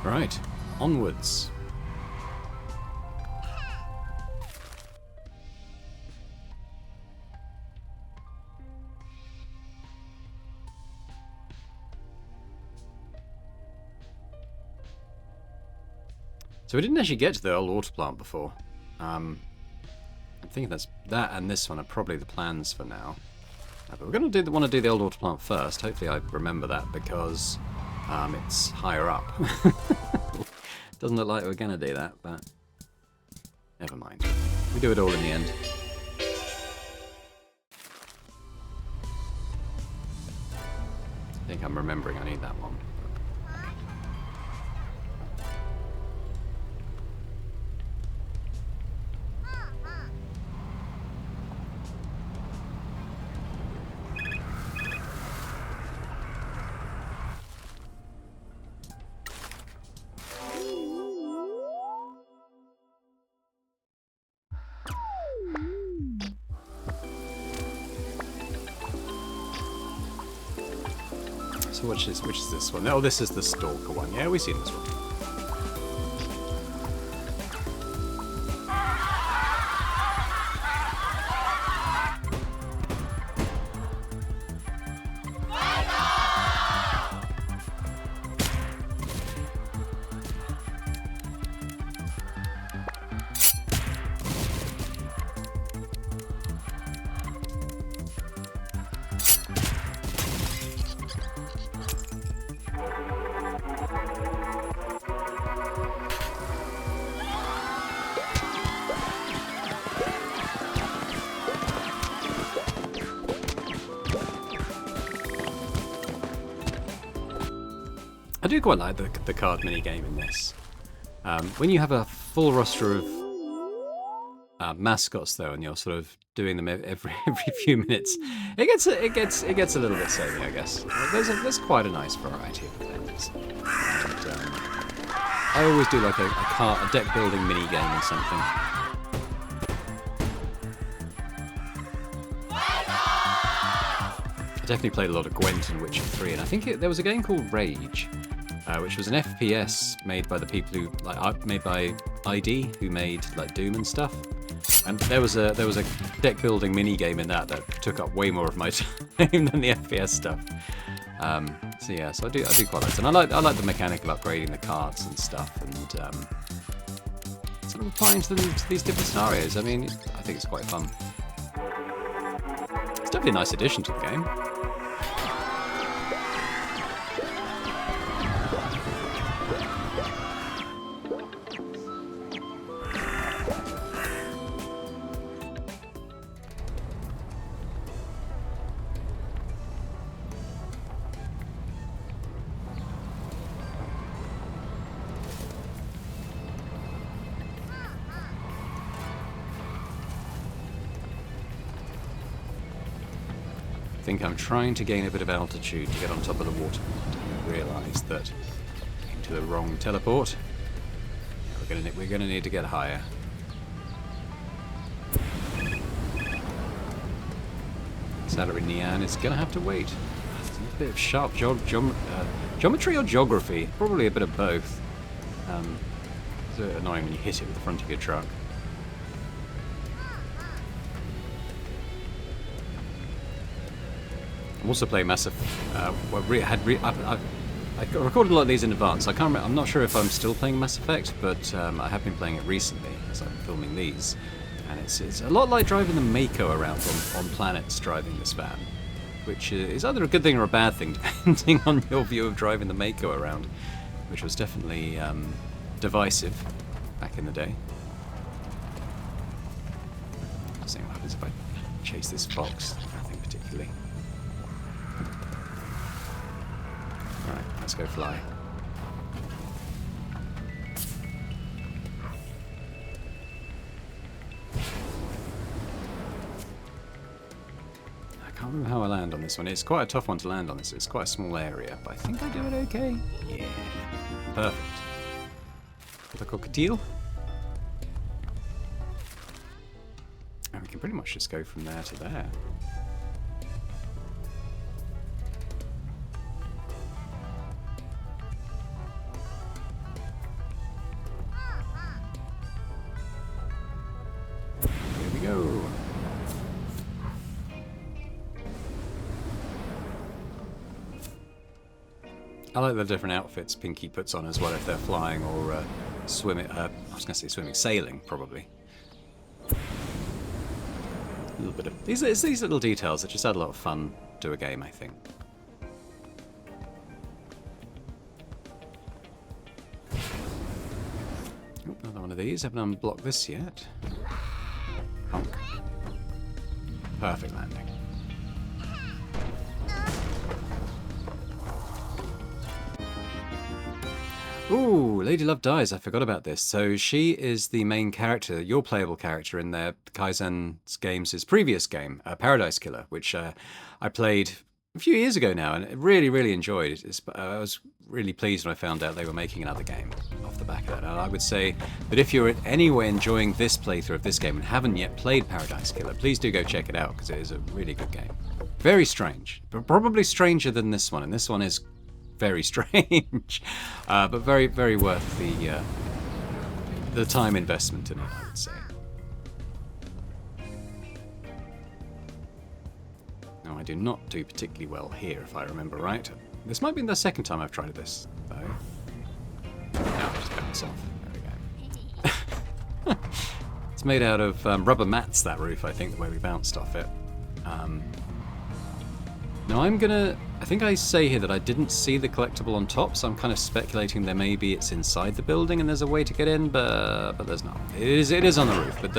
Right, onwards. So we didn't actually get to the old water plant before. I'm thinking that and this one are probably the plans for now. But we're going to want to do the old water plant first. Hopefully I remember that because it's higher up. Doesn't look like we're going to do that, but never mind. We do it all in the end. I think I'm remembering I need that one. So which is this one? Oh, this is the stalker one. Yeah, we've seen this one. I do quite like the card minigame in this. When you have a full roster of mascots, though, and you're sort of doing them every few minutes, it gets a little bit samey, I guess. There's quite a nice variety of things. And, I always do like a deck building mini game or something. I definitely played a lot of Gwent and Witcher 3, and I think there was a game called Rage, which was an FPS made by the people who made by ID, who made like Doom and stuff. And there was a deck building mini game in that took up way more of my time than the FPS stuff. So I do quite like it, and I like the mechanical upgrading the cards and stuff, and sort of applying to these different scenarios. I mean, I think it's quite fun. It's definitely a nice addition to the game. I think I'm trying to gain a bit of altitude to get on top of the water. I realised that into the wrong teleport. We're gonna need to get higher. Salary Nian is gonna have to wait. It's a bit of sharp geometry or geography, probably a bit of both. It's annoying when you hit it with the front of your truck. I'm also playing Mass Effect. I recorded a lot of these in advance. I can't remember, I'm not sure if I'm still playing Mass Effect, but I have been playing it recently as I'm filming these. And it's a lot like driving the Mako around on planets driving this van, which is either a good thing or a bad thing, depending on your view of driving the Mako around, which was definitely divisive back in the day. Let's see what happens if I chase this fox. Nothing particularly. Alright, let's go fly. I can't remember how I land on this one. It's quite a tough one to land on this. It's quite a small area, but I think I do it okay. Yeah. Perfect. With a cockatiel. And we can pretty much just go from there to there. Go. I like the different outfits Pinkie puts on as well if they're flying or swimming. I was going to say swimming, sailing probably. A little bit of these little details that just add a lot of fun to a game, I think. Oh, another one of these. Haven't unblocked this yet. Perfect landing. Ooh, Lady Love dies. I forgot about this. So she is the main character, your playable character in their Kaizen Games' previous game, Paradise Killer, which I played a few years ago now and really, really enjoyed. I was really pleased when I found out they were making another game off the back of that. And I would say that if you're anyway enjoying this playthrough of this game and haven't yet played Paradise Killer, please do go check it out because it is a really good game. Very strange, but probably stranger than this one. And this one is very strange, but very, very worth the time investment in it, I would say. Now, I do not do particularly well here, if I remember right. This might be the second time I've tried this, though. Now I just bounce off. There we go. It's made out of rubber mats, that roof, I think, the way we bounced off it. Now I think I say here that I didn't see the collectible on top, so I'm kind of speculating there maybe it's inside the building and there's a way to get in, but there's not. It is on the roof, but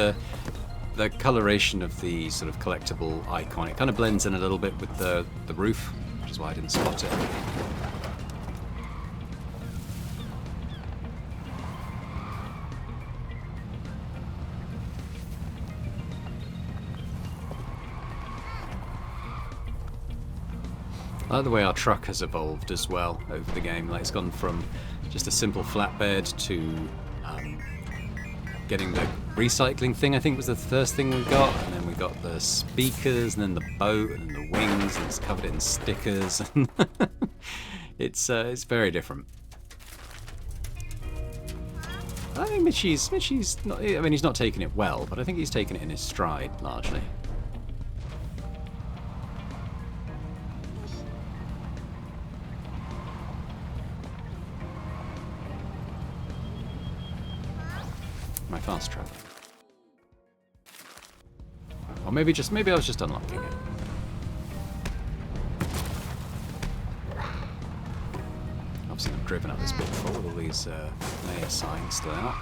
the coloration of the sort of collectible icon, it kind of blends in a little bit with the roof, which is why I didn't spot it. I like the way our truck has evolved as well over the game. Like, it's gone from just a simple flatbed to getting the recycling thing, I think was the first thing we got, and then we got the speakers, and then the boat, and the wings, and it's covered in stickers. It's very different. I think Michi's not, I mean, he's not taking it well, but I think he's taking it in his stride, largely. My fast travel. Or maybe I was just unlocking it. Obviously I've driven up this bit before with all these layer signs still out.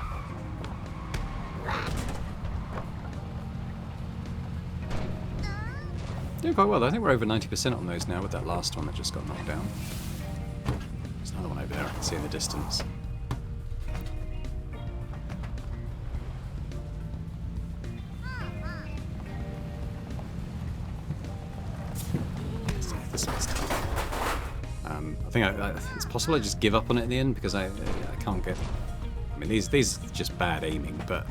Doing quite well. I think we're over 90% on those now with that last one that just got knocked down. There's another one over there I can see in the distance. This one's tough. I think it's possible I just give up on it in the end because I can't get. I mean, these are just bad aiming, but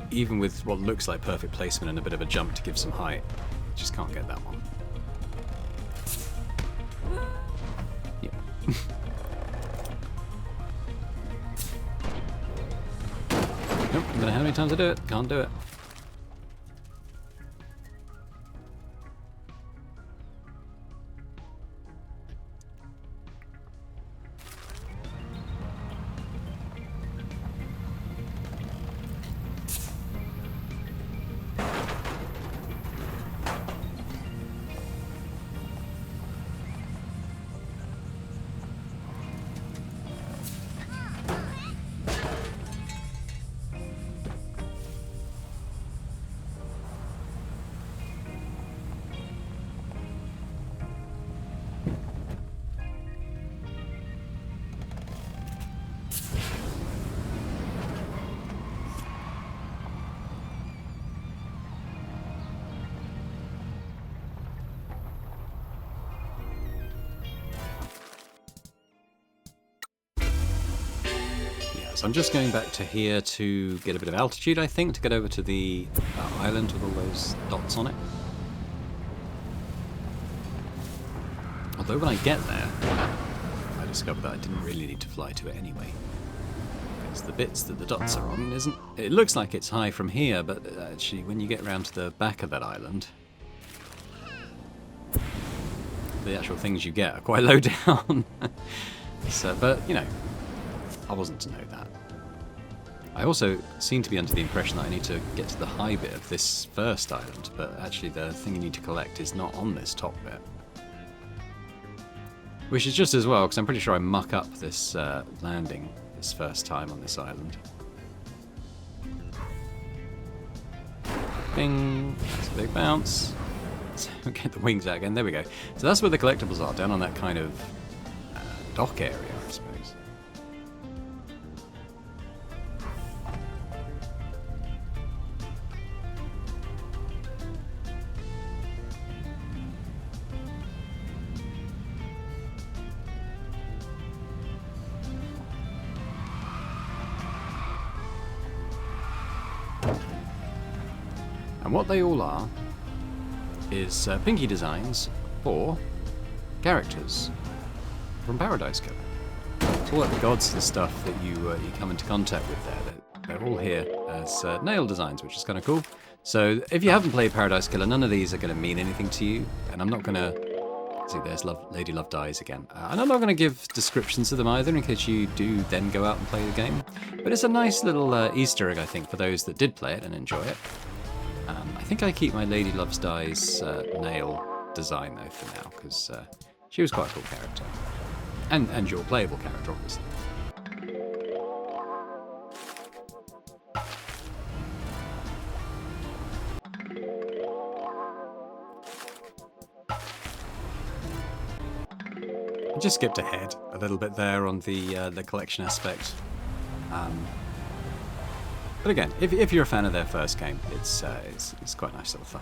even with what looks like perfect placement and a bit of a jump to give some height, I just can't get that one. Yeah. Nope. No matter how many times I do it, can't do it. So I'm just going back to here to get a bit of altitude, I think, to get over to the island with all those dots on it. Although when I get there, I discover that I didn't really need to fly to it anyway. Because the bits that the dots are on isn't... It looks like it's high from here, but actually when you get around to the back of that island, the actual things you get are quite low down. So, but, you know, I wasn't to know that. I also seem to be under the impression that I need to get to the high bit of this first island, but actually the thing you need to collect is not on this top bit. Which is just as well, because I'm pretty sure I muck up this landing this first time on this island. Bing! That's a big bounce. So get the wings out again. There we go. So that's where the collectibles are, down on that kind of dock area, I suppose. And what they all are is pinkie designs for characters from Paradise Cover. It's all like the gods and stuff that you come into contact with there. They're all here as nail designs, which is kind of cool. So if you haven't played Paradise Killer, none of these are going to mean anything to you, and I'm not going to... See, there's Lady Love Dies again. And I'm not going to give descriptions of them either, in case you do then go out and play the game. But it's a nice little Easter egg, I think, for those that did play it and enjoy it. I think I keep my Lady Loves Dies nail design, though, for now, because she was quite a cool character. And your playable character, obviously. I just skipped ahead a little bit there on the collection aspect. But again, if you're a fan of their first game, it's quite a nice little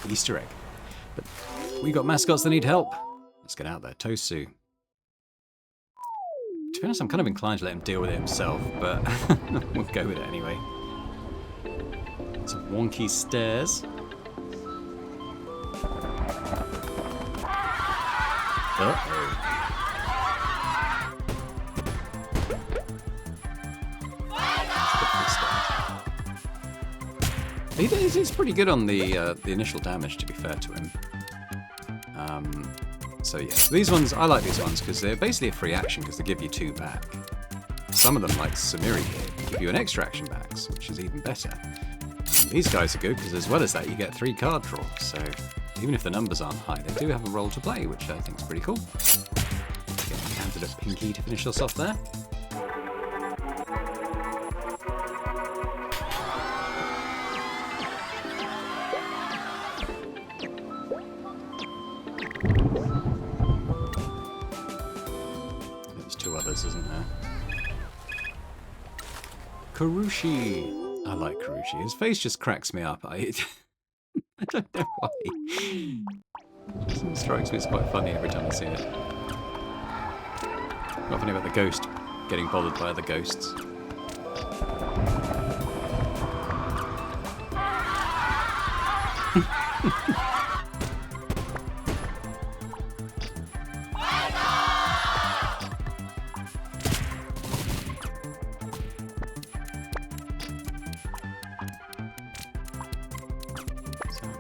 Easter egg. But we got mascots that need help. Let's get out there. Tosu. To be honest, I'm kind of inclined to let him deal with it himself, but we'll go with it anyway. Some wonky stairs. Uh-oh. He's pretty good on the initial damage, to be fair to him. So yeah, these ones, I like these ones because they're basically a free action because they give you 2 back. Some of them, like Samiri here, give you an extra action back, which is even better. And these guys are good because as well as that, you get 3 card draws. So even if the numbers aren't high, they do have a role to play, which I think is pretty cool. Get the candidate Pinkie to finish us off there. There's 2 others, isn't there? Karushi. I like Karushi. His face just cracks me up. I don't know why. It strikes me as quite funny every time I see it. Not funny about the ghost getting bothered by other ghosts.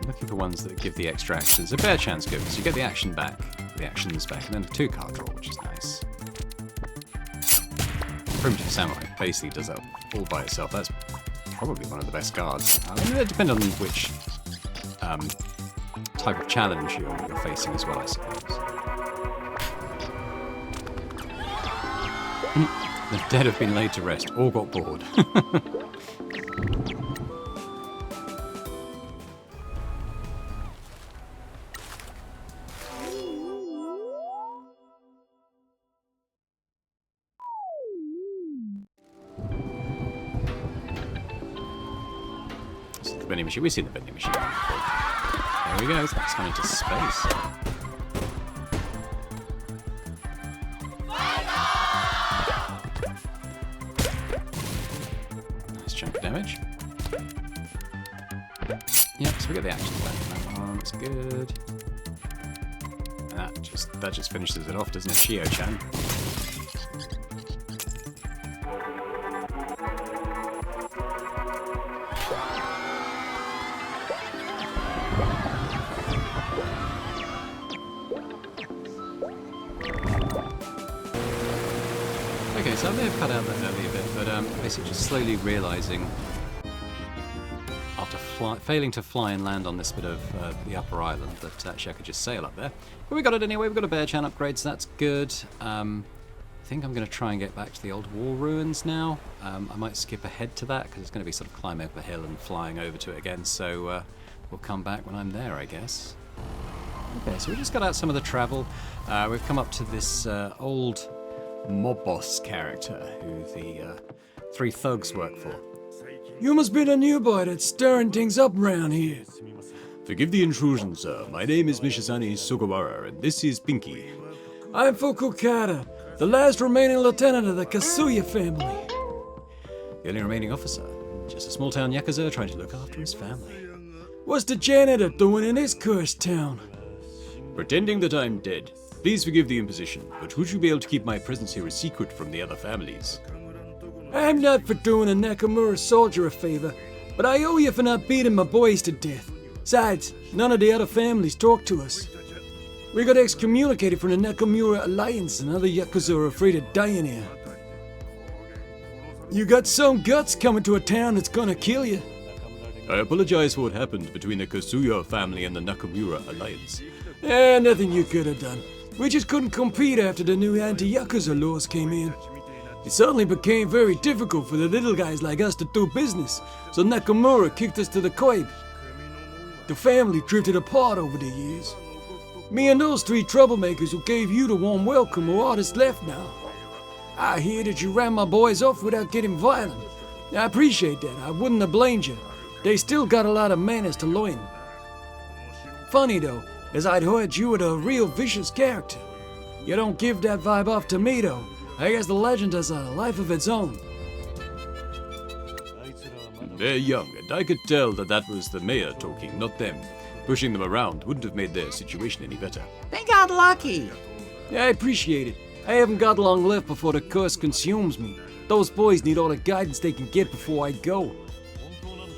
Looking for ones that give the extra actions. A fair chance good, because you get the action back, the actions back, and then a 2 card draw, which is nice. Primitive Samurai basically does that all by itself. That's probably one of the best cards. I mean, it depends on which type of challenge you're facing as well, I suppose. The dead have been laid to rest, all got bored. Vending machine. We've seen the vending machine before. There we go. That's gone into space. Nice chunk of damage. Yep, so we get the action back on that one. That's good. That just finishes it off, doesn't it, Shio-chan? Okay, so I may have cut out that earlier bit, but basically just slowly realising, after failing to fly and land on this bit of the upper island, that actually I could just sail up there. But we got it anyway, we've got a bear chan upgrade, so that's good. I think I'm going to try and get back to the old wall ruins now. I might skip ahead to that, because it's going to be sort of climbing up a hill and flying over to it again, so we'll come back when I'm there, I guess. Okay, so we just got out some of the travel. We've come up to this old mob boss character who the 3 thugs work for. You must be the new boy that's stirring things up round here. Forgive the intrusion, sir. My name is Mishisani Sugawara, and this is Pinkie. I'm Fukukata, the last remaining lieutenant of the Kasuya family. The only remaining officer. Just a small town yakuza trying to look after his family. What's the janitor doing in this cursed town? Pretending that I'm dead. Please forgive the imposition, but would you be able to keep my presence here a secret from the other families? I'm not for doing a Nakamura soldier a favor, but I owe you for not beating my boys to death. Besides, none of the other families talk to us. We got excommunicated from the Nakamura Alliance, and other yakuza are afraid of dying here. You got some guts coming to a town that's gonna kill you. I apologize for what happened between the Kasuya family and the Nakamura Alliance. Nothing you could have done. We just couldn't compete after the new anti-yakuza laws came in. It suddenly became very difficult for the little guys like us to do business, so Nakamura kicked us to the curb. The family drifted apart over the years. Me and those 3 troublemakers who gave you the warm welcome are all that's left now. I hear that you ran my boys off without getting violent. I appreciate that. I wouldn't have blamed you. They still got a lot of manners to learn. Funny though, as I'd heard you were a real vicious character. You don't give that vibe off to me, though. I guess the legend has a life of its own. They're young, and I could tell that that was the mayor talking, not them. Pushing them around wouldn't have made their situation any better. They got lucky. Yeah, I appreciate it. I haven't got long left before the curse consumes me. Those boys need all the guidance they can get before I go.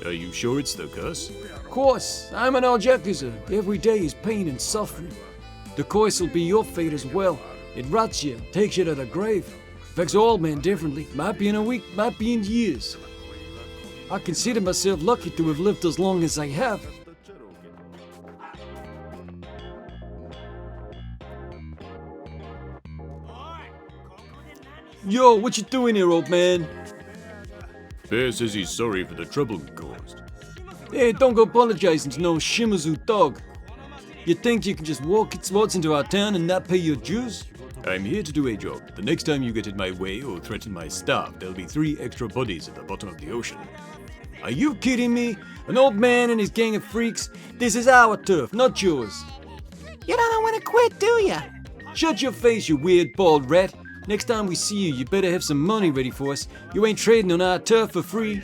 Are you sure it's the curse? Of course, I'm an old yakuza. Every day is pain and suffering. The curse will be your fate as well. It rots you, takes you to the grave. Affects all men differently. Might be in a week, might be in years. I consider myself lucky to have lived as long as I have. Yo, what you doing here, old man? Bear says he's sorry for the trouble we caused. Hey, don't go apologizing to no Shimazu dog. You think you can just walk its spots into our town and not pay your dues? I'm here to do a job. The next time you get in my way or threaten my staff, there'll be 3 extra bodies at the bottom of the ocean. Are you kidding me? An old man and his gang of freaks? This is our turf, not yours. You don't want to quit, do you? Shut your face, you weird bald rat. Next time we see you, you better have some money ready for us. You ain't trading on our turf for free.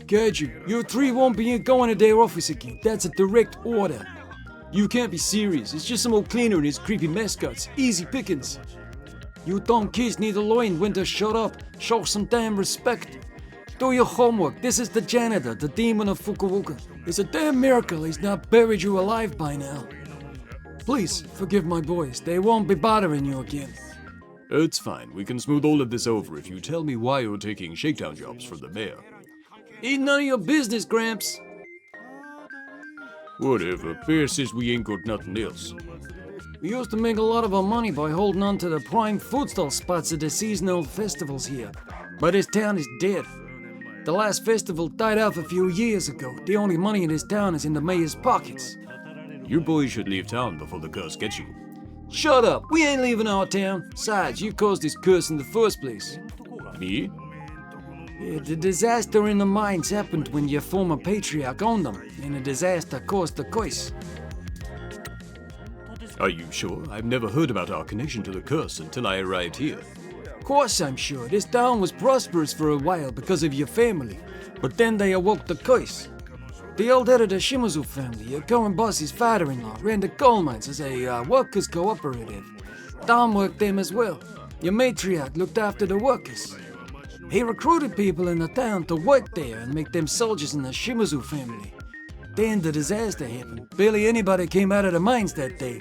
Kaju, you 3 won't be going to their office again. That's a direct order. You can't be serious. It's just some old cleaner and his creepy mascots. Easy pickings. You dumb kids need to learn when to shut up. Show some damn respect. Do your homework. This is the Janitor, the demon of Fukuoka. It's a damn miracle he's not buried you alive by now. Please, forgive my boys. They won't be bothering you again. It's fine. We can smooth all of this over if you tell me why you're taking shakedown jobs from the mayor. Ain't none of your business, Gramps. Whatever. Bear says we ain't got nothing else. We used to make a lot of our money by holding on to the prime food stall spots at the seasonal festivals here. But this town is dead. The last festival died off a few years ago. The only money in this town is in the mayor's pockets. You boys should leave town before the curse gets you. Shut up! We ain't leaving our town. Besides, you caused this curse in the first place. Me? Yeah, the disaster in the mines happened when your former patriarch owned them, and the disaster caused the curse. Are you sure? I've never heard about our connection to the curse until I arrived here. Of course I'm sure. This town was prosperous for a while because of your family, but then they awoke the curse. The old head of the Shimazu family, your current boss's father-in-law, ran the coal mines as a workers' cooperative. Dom worked them as well. Your matriarch looked after the workers. He recruited people in the town to work there and make them soldiers in the Shimazu family. Then the disaster happened. Barely anybody came out of the mines that day.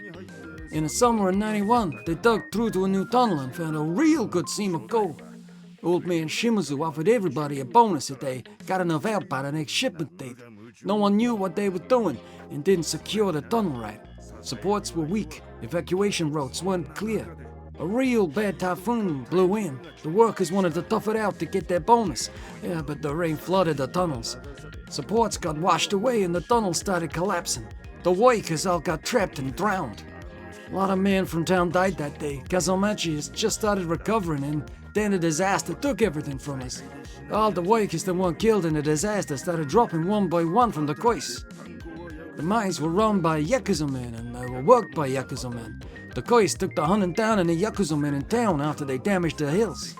In the summer of '91, they dug through to a new tunnel and found a real good seam of gold. Old man Shimazu offered everybody a bonus if they got enough out by the next shipment date. No one knew what they were doing and didn't secure the tunnel right. Supports were weak, evacuation routes weren't clear. A real bad typhoon blew in. The workers wanted to tough it out to get their bonus. Yeah, but the rain flooded the tunnels. Supports got washed away and the tunnels started collapsing. The workers all got trapped and drowned. A lot of men from town died that day. Kaso-Machi has just started recovering and then the disaster took everything from us. All the workers that weren't killed in the disaster started dropping one by one from the curse. The mines were run by yakuza men and they were worked by yakuza men. The curse took the hunting down and the yakuza men in town after they damaged the hills.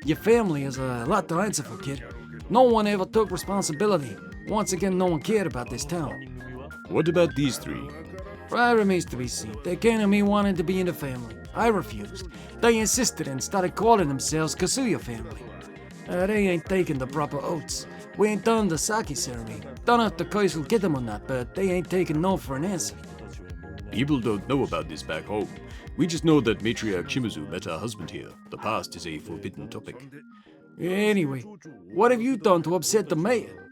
Your family is a lot to answer for, kid. No one ever took responsibility. Once again, no one cared about this town. What about these 3? That remains to be seen. They came to me wanting to be in the family. I refused. They insisted and started calling themselves Kasuya family. They ain't taking the proper oaths. We ain't done the sake ceremony. Don't know if the curse will get them or not, but they ain't taking no for an answer. People don't know about this back home. We just know that Matriarch Shimazu met her husband here. The past is a forbidden topic. Anyway, what have you done to upset the mayor?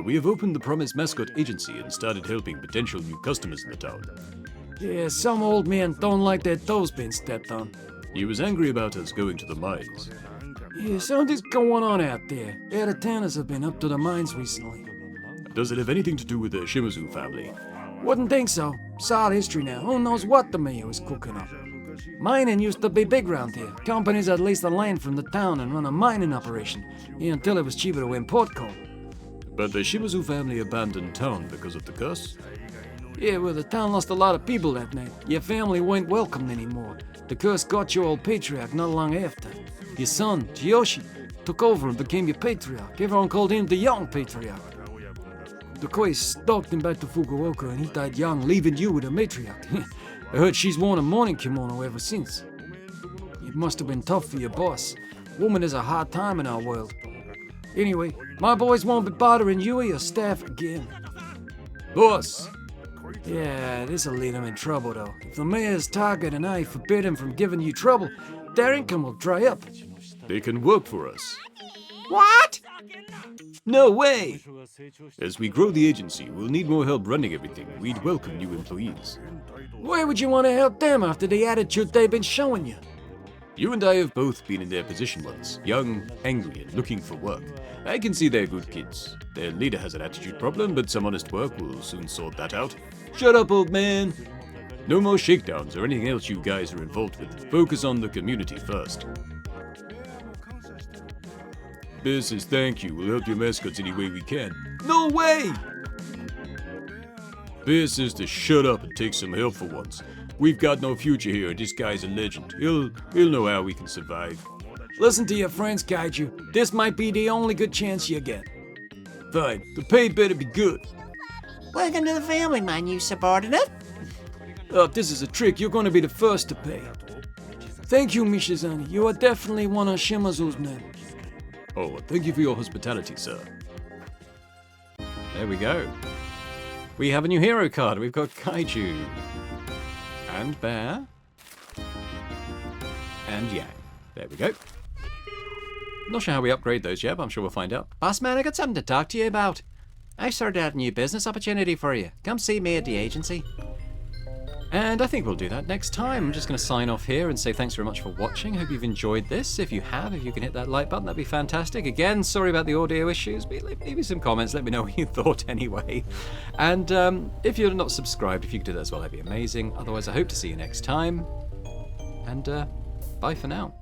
We have opened the Promise Mascot Agency and started helping potential new customers in the town. Yeah, some old men don't like their toes being stepped on. He was angry about us going to the mines. Yeah, something's going on out there. The tanners have been up to the mines recently. Does it have anything to do with the Shimazu family? Wouldn't think so. Sad history now. Who knows what the mayor is cooking up. Mining used to be big round here. Companies had leased the land from the town and run a mining operation. Yeah, until it was cheaper to import coal. But the Shimazu family abandoned town because of the curse? Yeah, well, the town lost a lot of people that night. Your family weren't welcomed anymore. The curse got your old patriarch not long after. Your son, Kiyoshi, took over and became your patriarch. Everyone called him the young patriarch. The curse stalked him back to Fukuoka and he died young, leaving you with a matriarch. I heard she's worn a mourning kimono ever since. It must have been tough for your boss. Woman is a hard time in our world. Anyway, my boys won't be bothering you or your staff again. Boss! Yeah, this'll lead him in trouble, though. If the mayor's target and I forbid him from giving you trouble, their income will dry up. They can work for us. What? No way! As we grow the agency, we'll need more help running everything. We'd welcome new employees. Why would you want to help them after the attitude they've been showing you? You and I have both been in their position once. Young, angry, and looking for work. I can see they're good kids. Their leader has an attitude problem, but some honest work will soon sort that out. Shut up, old man! No more shakedowns or anything else you guys are involved with. Focus on the community first. Bear says thank you. We'll help your mascots any way we can. No way! Bear says to shut up and take some help for once. We've got no future here, and this guy's a legend. He'll know how we can survive. Listen to your friends, Kaiju. This might be the only good chance you get. Fine. The pay better be good. Welcome to the family, my new subordinate. Oh, if this is a trick, you're going to be the first to pay. Thank you, Mishizani. You are definitely one of Shimazu's men. Oh, thank you for your hospitality, sir. There we go. We have a new hero card. We've got Kaiju. And Bear. And Yang. There we go. Not sure how we upgrade those yet, but I'm sure we'll find out. Boss man, I got something to talk to you about. I've sorted out a new business opportunity for you. Come see me at the agency. And I think we'll do that next time. I'm just going to sign off here and say thanks very much for watching. Hope you've enjoyed this. If you have, if you can hit that like button, that'd be fantastic. Again, sorry about the audio issues, but leave me some comments. Let me know what you thought anyway. And if you're not subscribed, if you could do that as well, that'd be amazing. Otherwise, I hope to see you next time. And bye for now.